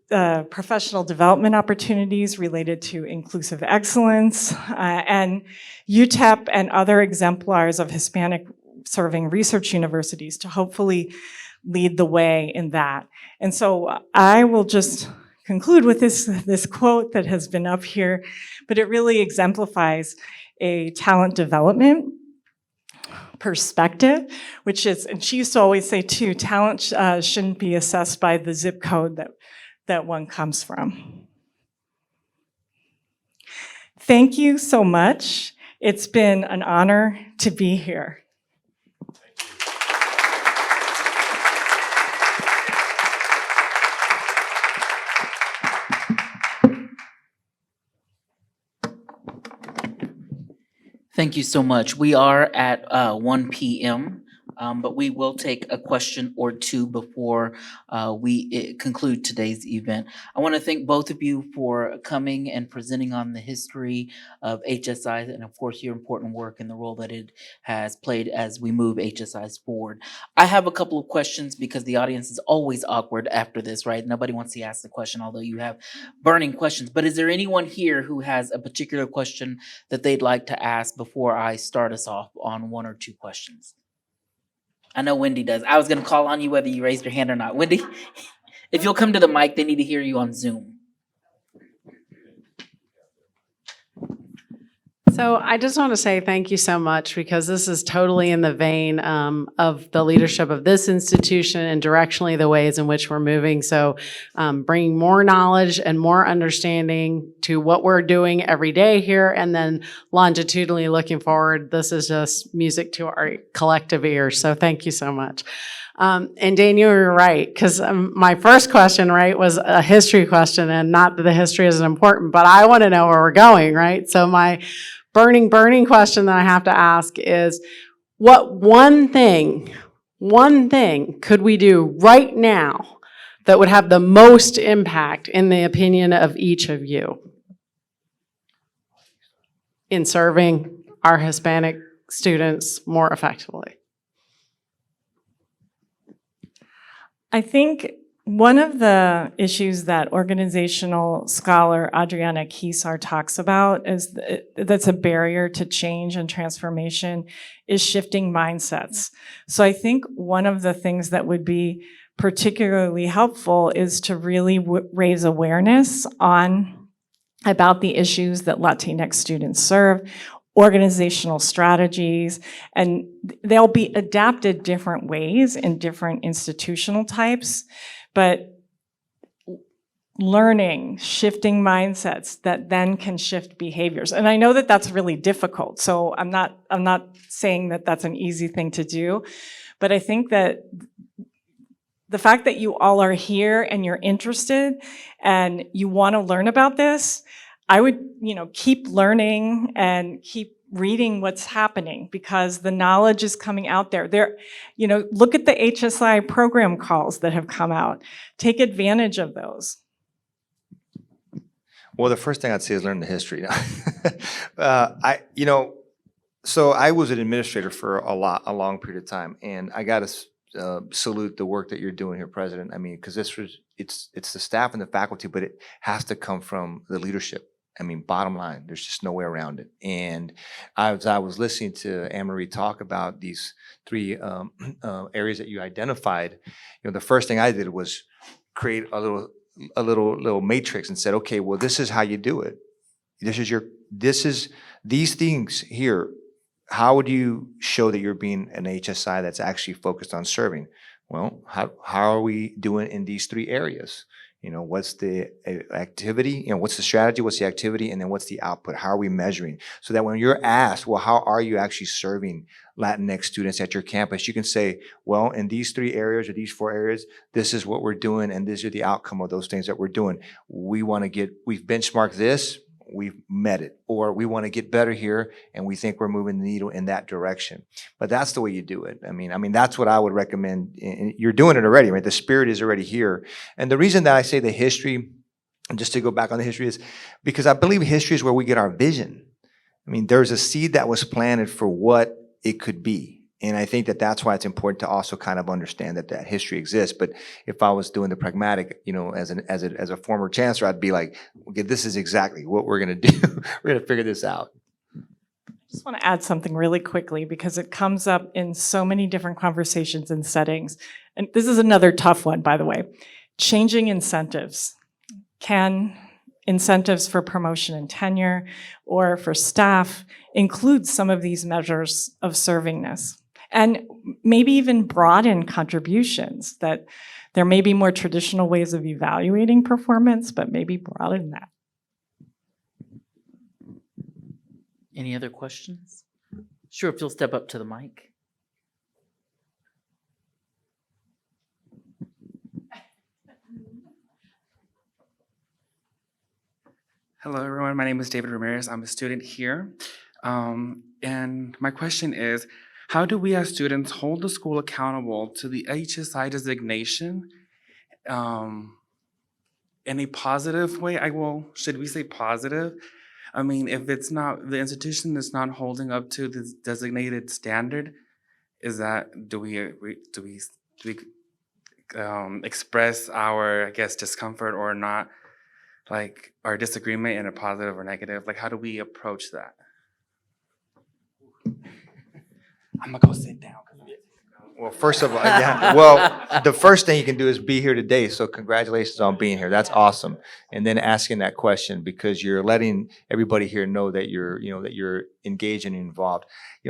professional development opportunities related to inclusive excellence, and UTEP and other exemplars of Hispanic-serving research universities to hopefully lead the way in that. And so I will just conclude with this quote that has been up here, but it really exemplifies a talent development perspective, which is, and she used to always say too, talent shouldn't be assessed by the zip code that one comes from. Thank you so much. It's been an honor to be here. Thank you so much. We are at 1 p.m., but we will take a question or two before we conclude today's event. I want to thank both of you for coming and presenting on the history of HSI and, of course, your important work and the role that it has played as we move HSIs forward. I have a couple of questions because the audience is always awkward after this, right? Nobody wants to ask the question, although you have burning questions. But is there anyone here who has a particular question that they'd like to ask before I start us off on one or two questions? I know Wendy does. I was going to call on you whether you raised your hand or not. Wendy, if you'll come to the mic, they need to hear you on Zoom. So I just want to say thank you so much, because this is totally in the vein of the leadership of this institution and directionally the ways in which we're moving. So bringing more knowledge and more understanding to what we're doing every day here, and then longitudinally looking forward. This is just music to our collective ears. So thank you so much. And Daniel, you're right, because my first question, right, was a history question, and not that the history isn't important, but I want to know where we're going, right? So my burning question that I have to ask is, what one thing could we do right now that would have the most impact, in the opinion of each of you, in serving our Hispanic students more effectively? I think one of the issues that organizational scholar Adriana Kisar talks about is that's a barrier to change and transformation is shifting mindsets. So I think one of the things that would be particularly helpful is to really raise awareness about the issues that Latinx students serve, organizational strategies, and they'll be adapted different ways in different institutional types, but learning, shifting mindsets that then can shift behaviors. And I know that that's really difficult, so I'm not saying that that's an easy thing to do, but I think that the fact that you all are here and you're interested and you want to learn about this, I would, keep learning and keep reading what's happening because the knowledge is coming out there. Look at the HSI program calls that have come out. Take advantage of those. Well, the first thing I'd say is learn the history. So I was an administrator for a long period of time, and I got to salute the work that you're doing here, President. I mean, because it's the staff and the faculty, but it has to come from the leadership. I mean, bottom line, there's just no way around it. And as I was listening to Anne-Marie talk about these three areas that you identified, the first thing I did was create a little matrix and said, okay, well, this is how you do it. These things here. How would you show that you're being an HSI that's actually focused on serving? Well, how are we doing in these three areas? What's the activity? What's the strategy? What's the activity? And then what's the output? How are we measuring? So that when you're asked, well, how are you actually serving Latinx students at your campus? You can say, well, in these three areas or these four areas, this is what we're doing, and these are the outcome of those things that we're doing. We've benchmarked this. We've met it, or we want to get better here, and we think we're moving the needle in that direction. But that's the way you do it. I mean, that's what I would recommend. And you're doing it already, right? The spirit is already here. And the reason that I say the history, and just to go back on the history, is because I believe history is where we get our vision. I mean, there's a seed that was planted for what it could be. And I think that that's why it's important to also kind of understand that history exists. But if I was doing the pragmatic, as a former chancellor, I'd be like, okay, this is exactly what we're going to do. We're going to figure this out. I just want to add something really quickly because it comes up in so many different conversations and settings. And this is another tough one, by the way. Changing incentives. Can incentives for promotion and tenure or for staff include some of these measures of servingness? And maybe even broaden contributions, that there may be more traditional ways of evaluating performance, but maybe broaden that. Any other questions? Sure, if you'll step up to the mic. Hello, everyone. My name is David Ramirez. I'm a student here. And my question is, how do we as students hold the school accountable to the HSI designation in a positive way? Should we say positive? I mean, if it's not, the institution is not holding up to the designated standard, do we express our, discomfort or not, like our disagreement in a positive or negative? Like, how do we approach that? I'm gonna go sit down. Well, first of all, the first thing you can do is be here today. So congratulations on being here. That's awesome. And then asking that question, because you're letting everybody here know that you're engaged and involved.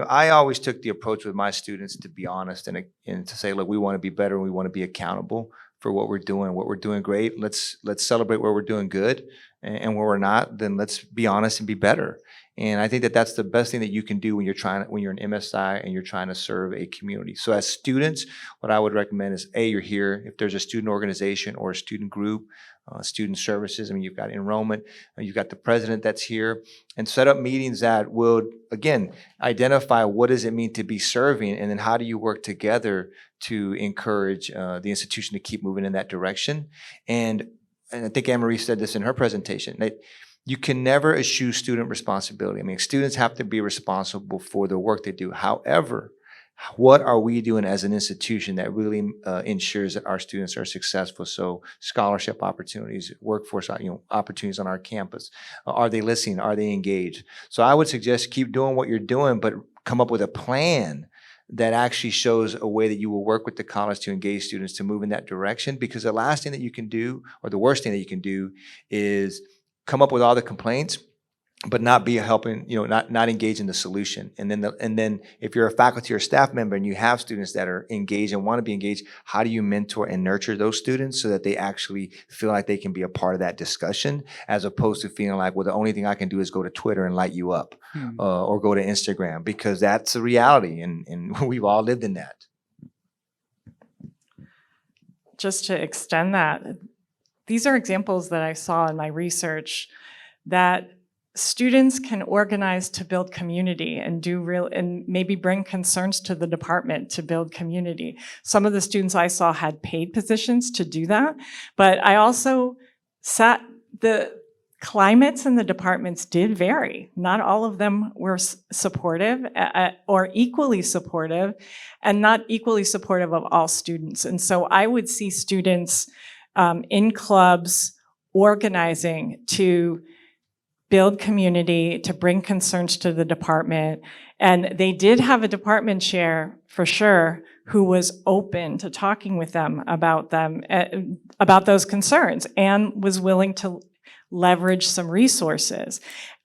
I always took the approach with my students to be honest and to say, look, we want to be better and we want to be accountable for what we're doing. What we're doing great. Let's celebrate where we're doing good, and where we're not, then let's be honest and be better. And I think that that's the best thing that you can do when you're an MSI and you're trying to serve a community. So as students, what I would recommend is, you're here. If there's a student organization or a student group, student services, you've got enrollment, you've got the president that's here, and set up meetings that would, again, identify what does it mean to be serving, and then how do you work together to encourage the institution to keep moving in that direction. And I think Anne-Marie said this in her presentation, that you can never eschew student responsibility. Students have to be responsible for the work they do. However, what are we doing as an institution that really ensures that our students are successful? So scholarship opportunities, workforce opportunities on our campus. Are they listening? Are they engaged? So I would suggest keep doing what you're doing, but come up with a plan that actually shows a way that you will work with the college to engage students to move in that direction. Because the last thing that you can do, or the worst thing that you can do, is come up with all the complaints, but not be helping, not engage in the solution. And then if you're a faculty or staff member and you have students that are engaged and want to be engaged, how do you mentor and nurture those students so that they actually feel like they can be a part of that discussion, as opposed to feeling like, well, the only thing I can do is go to Twitter and light you up, or go to Instagram, because that's the reality, and we've all lived in that. Just to extend that, these are examples that I saw in my research that students can organize to build community and and maybe bring concerns to the department to build community. Some of the students I saw had paid positions to do that, but I also the climates in the departments did vary. Not all of them were supportive or equally supportive, and not equally supportive of all students. And so I would see students in clubs organizing to build community, to bring concerns to the department. And they did have a department chair, for sure, who was open to talking with them, about those concerns, and was willing to leverage some resources.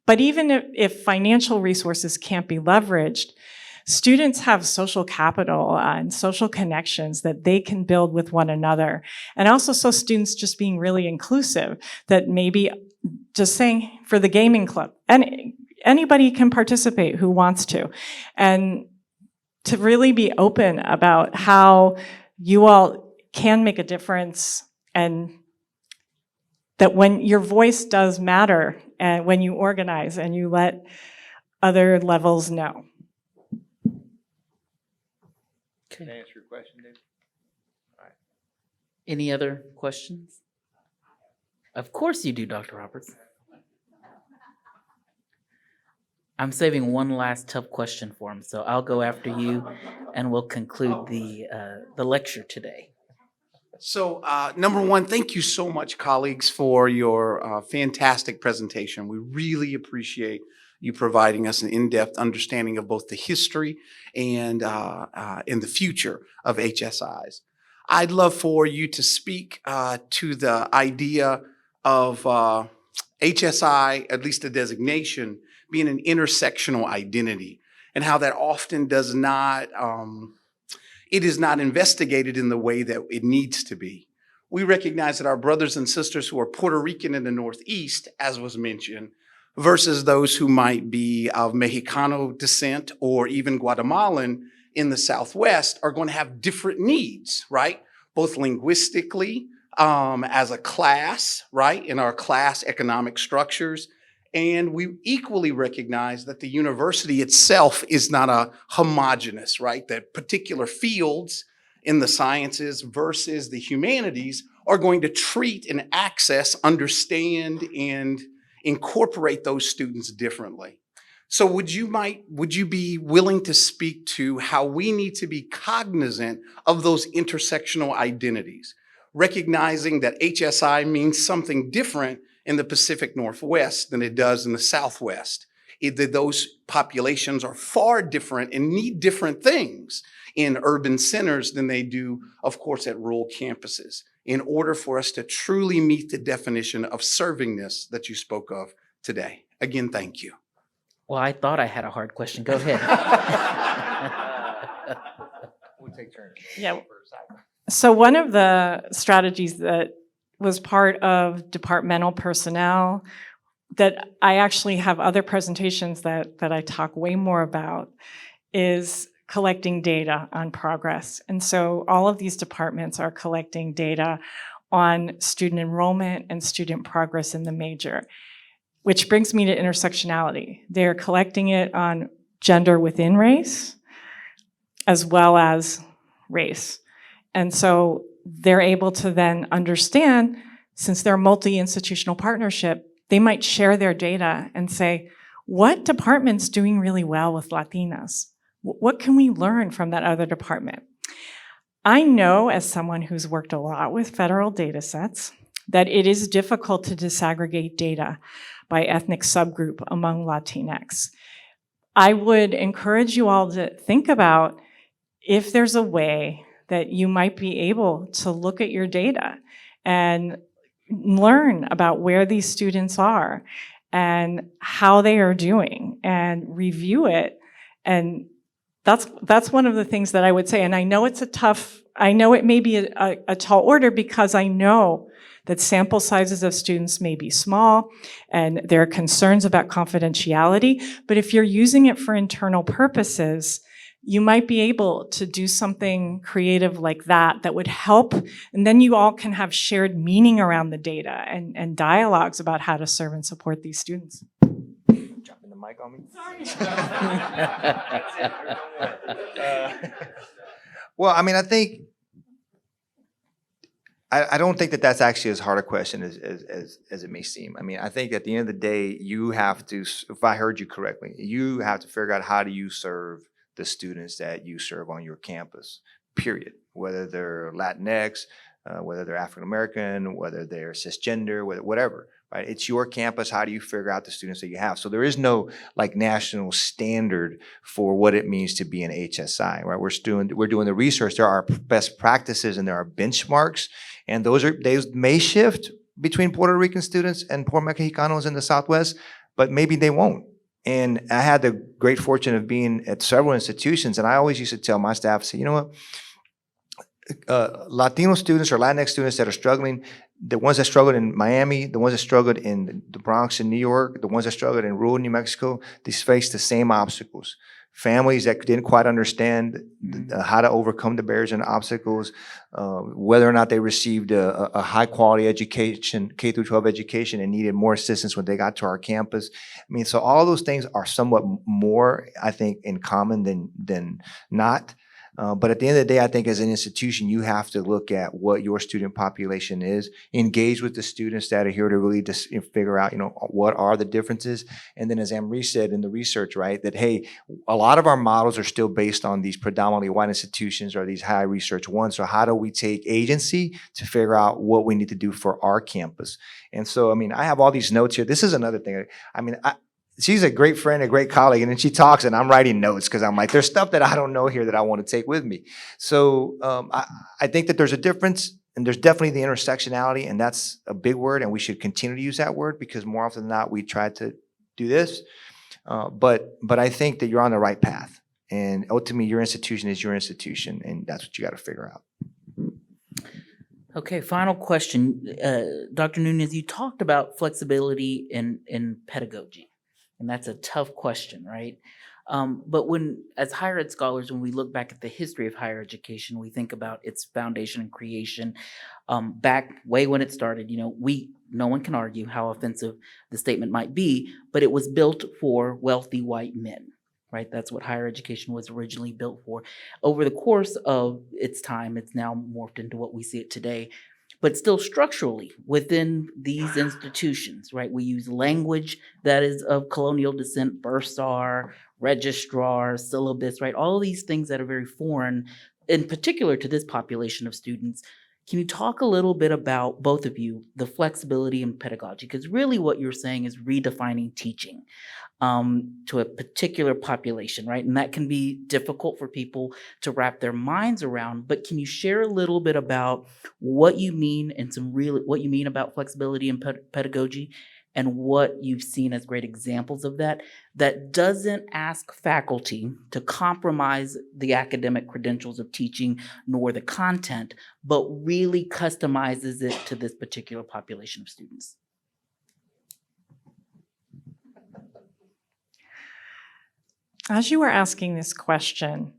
But even if financial resources can't be leveraged, students have social capital and social connections that they can build with one another. And also so students just being really inclusive, that maybe just saying for the gaming club, and anybody can participate who wants to, and to really be open about how you all can make a difference, and that when your voice does matter, and when you organize and you let other levels know. Can I answer your question, Dave? Any other questions? Of course you do, Dr. Roberts. I'm saving one last tough question for him, so I'll go after you, and we'll conclude the lecture today. So, number one, thank you so much, colleagues, for your fantastic presentation. We really appreciate you providing us an in-depth understanding of both the history and the future of HSIs. I'd love for you to speak to the idea of HSI, at least the designation, being an intersectional identity, and how that often does not, it is not investigated in the way that it needs to be. We recognize that our brothers and sisters who are Puerto Rican in the Northeast, as was mentioned, versus those who might be of Mexicano descent or even Guatemalan in the Southwest are going to have different needs, right? Both linguistically, as a class, right, in our class economic structures. And we equally recognize that the university itself is not a homogeneous, right? That particular fields in the sciences versus the humanities are going to treat and access, understand, and incorporate those students differently. So would you be willing to speak to how we need to be cognizant of those intersectional identities, recognizing that HSI means something different in the Pacific Northwest than it does in the Southwest? Those populations are far different and need different things in urban centers than they do, of course, at rural campuses, in order for us to truly meet the definition of servingness that you spoke of today. Again, thank you. Well, I thought I had a hard question. Go ahead. We'll take turns. Yeah. So one of the strategies that was part of departmental personnel that I actually have other presentations that I talk way more about is collecting data on progress. And so all of these departments are collecting data on student enrollment and student progress in the major, which brings me to intersectionality. They're collecting it on gender within race as well as race. And so they're able to then understand, since they're a multi-institutional partnership, they might share their data and say, what department's doing really well with Latinas? What can we learn from that other department? I know, as someone who's worked a lot with federal data sets, that it is difficult to disaggregate data by ethnic subgroup among Latinx. I would encourage you all to think about if there's a way that you might be able to look at your data and learn about where these students are and how they are doing and review it. And that's one of the things that I would say. And I know I know it may be a tall order, because I know that sample sizes of students may be small and there are concerns about confidentiality. But if you're using it for internal purposes, you might be able to do something creative like that would help. And then you all can have shared meaning around the data and dialogues about how to serve and support these students. mic on me? Well, I mean, I think, I don't think that that's actually as hard a question as it may seem. I mean, I think at the end of the day, you have to, if I heard you correctly, you have to figure out how do you serve the students that you serve on your campus, period. Whether they're Latinx, whether they're African American, whether they're cisgender, whatever, right? It's your campus. How do you figure out the students that you have? So there is no like national standard for what it means to be an HSI, right? We're doing the research. There are best practices and there are benchmarks, and they may shift between Puerto Rican students and Puerto Mexicanos in the Southwest, but maybe they won't. And I had the great fortune of being at several institutions, and I always used to tell my staff, say, you know what? Latino students or Latinx students that are struggling, the ones that struggled in Miami, the ones that struggled in the Bronx in New York, the ones that struggled in rural New Mexico, these face the same obstacles. Families that didn't quite understand how to overcome the barriers and obstacles, whether or not they received a high quality education, K through 12 education, and needed more assistance when they got to our campus. I mean, so all those things are somewhat more, I think, in common than not. But at the end of the day, I think as an institution, you have to look at what your student population is, engage with the students that are here to really just figure out, what are the differences. And then as Anne-Marie said in the research, right, that, hey, a lot of our models are still based on these predominantly white institutions or these high research ones. So how do we take agency to figure out what we need to do for our campus? And so, I mean, I have all these notes here. This is another thing. I mean, she's a great friend, a great colleague, and then she talks and I'm writing notes because I'm like, there's stuff that I don't know here that I want to take with me. So I think that there's a difference, and there's definitely the intersectionality, and that's a big word, and we should continue to use that word because more often than not, we try to do this. But I think that you're on the right path, and ultimately your institution is your institution, and that's what you got to figure out. Okay, final question. Dr. Nunez, you talked about flexibility in pedagogy. And that's a tough question, right? But as higher ed scholars, when we look back at the history of higher education, we think about its foundation and creation back way when it started. No one can argue how offensive the statement might be, but it was built for wealthy white men, right? That's what higher education was originally built for. Over the course of its time, it's now morphed into what we see it today. But still structurally within these institutions, right? We use language that is of colonial descent, bursar, registrar, syllabus, right? All of these things that are very foreign, in particular to this population of students. Can you talk a little bit about, both of you, the flexibility in pedagogy? Because really what you're saying is redefining teaching to a particular population, right? And that can be difficult for people to wrap their minds around, but can you share a little bit about what you mean and what you mean about flexibility in pedagogy and what you've seen as great examples of that doesn't ask faculty to compromise the academic credentials of teaching nor the content, but really customizes it to this particular population of students? As you were asking this question,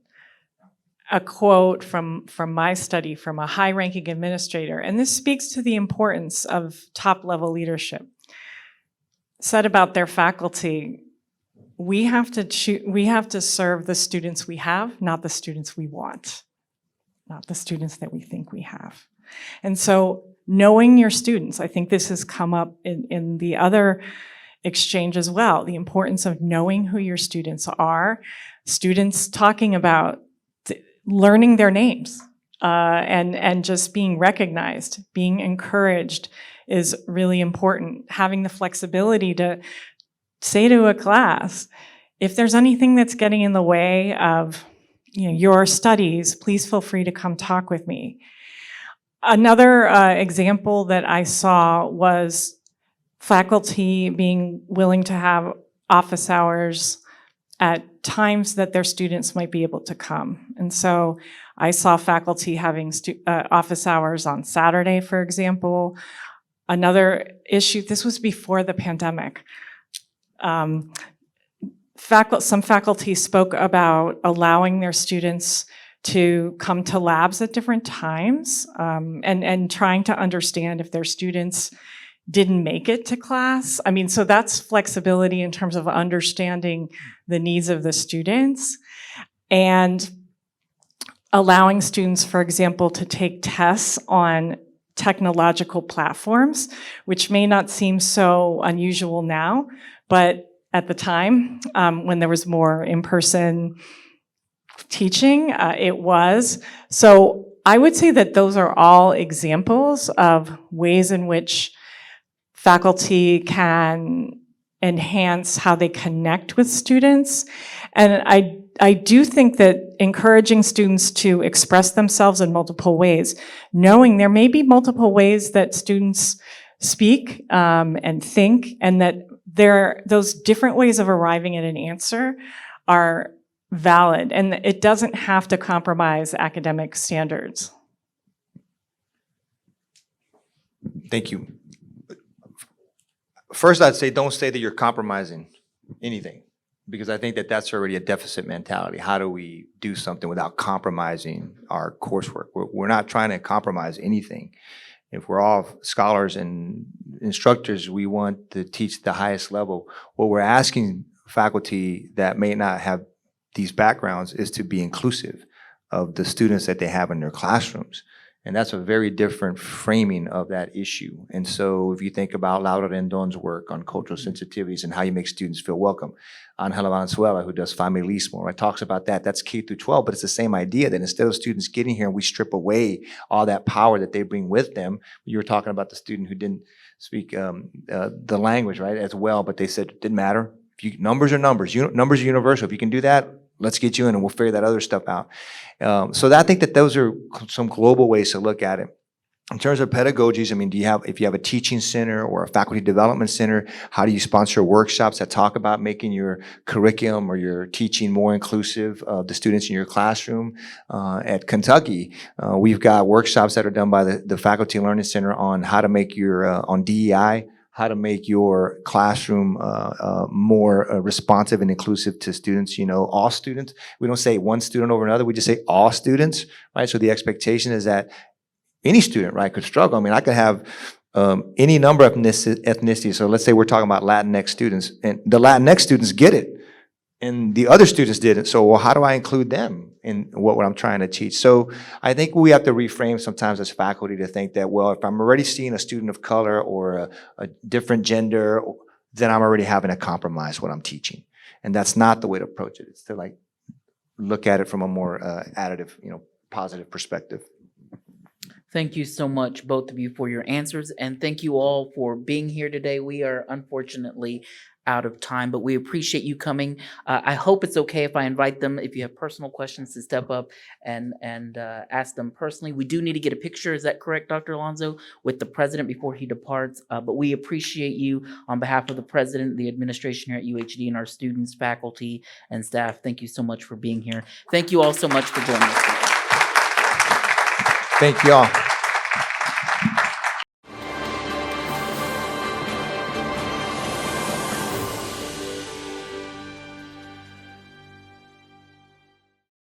a quote from my study from a high-ranking administrator, and this speaks to the importance of top-level leadership, said about their faculty, we have to serve the students we have, not the students we want, not the students that we think we have. And so knowing your students, I think this has come up in the other exchange as well, the importance of knowing who your students are, students talking about learning their names and just being recognized, being encouraged is really important. Having the flexibility to say to a class, if there's anything that's getting in the way of your studies, please feel free to come talk with me. Another example that I saw was faculty being willing to have office hours at times that their students might be able to come. And so I saw faculty having office hours on Saturday, for example. Another issue, this was before the pandemic. Some faculty spoke about allowing their students to come to labs at different times and trying to understand if their students didn't make it to class. I mean, so that's flexibility in terms of understanding the needs of the students and allowing students, for example, to take tests on technological platforms, which may not seem so unusual now, but at the time, when there was more in-person teaching, it was. So I would say that those are all examples of ways in which faculty can enhance how they connect with students. And I do think that encouraging students to express themselves in multiple ways, knowing there may be multiple ways that students speak and think, and that those different ways of arriving at an answer are valid, and it doesn't have to compromise academic standards. Thank you. First, I'd say don't say that you're compromising anything, because I think that that's already a deficit mentality. How do we do something without compromising our coursework? We're not trying to compromise anything. If we're all scholars and instructors, we want to teach the highest level. What we're asking faculty that may not have these backgrounds is to be inclusive of the students that they have in their classrooms. And that's a very different framing of that issue. And so if you think about Laura Rendon's work on cultural sensitivities and how you make students feel welcome, Angela Valenzuela, who does Familismo, right, talks about that. That's K through 12, but it's the same idea that instead of students getting here and we strip away all that power that they bring with them. You were talking about the student who didn't speak the language, right, as well, but they said it didn't matter. Numbers are numbers. Numbers are universal. If you can do that, let's get you in and we'll figure that other stuff out. So I think that those are some global ways to look at it. In terms of pedagogies, I mean, if you have a teaching center or a faculty development center, how do you sponsor workshops that talk about making your curriculum or your teaching more inclusive of the students in your classroom? At Kentucky, we've got workshops that are done by the Faculty Learning Center on how to make on DEI, how to make your classroom more responsive and inclusive to students, all students. We don't say one student over another, we just say all students, right? So the expectation is that any student, right, could struggle. I mean, I could have any number of ethnicities. So let's say we're talking about Latinx students, and the Latinx students get it, and the other students didn't. So, well, how do I include them in what I'm trying to teach? So I think we have to reframe sometimes as faculty to think that, well, if I'm already seeing a student of color or a different gender, then I'm already having to compromise what I'm teaching. And that's not the way to approach it. It's to look at it from a more additive, positive perspective. Thank you so much, both of you, for your answers, and thank you all for being here today. We are unfortunately out of time, but we appreciate you coming. I hope it's okay if I invite them, if you have personal questions, to step up and ask them personally. We do need to get a picture, is that correct, Dr. Alonso, with the president before he departs? But we appreciate you on behalf of the president, the administration here at UHD, and our students, faculty, and staff. Thank you so much for being here. Thank you all so much for joining us today. Thank you all.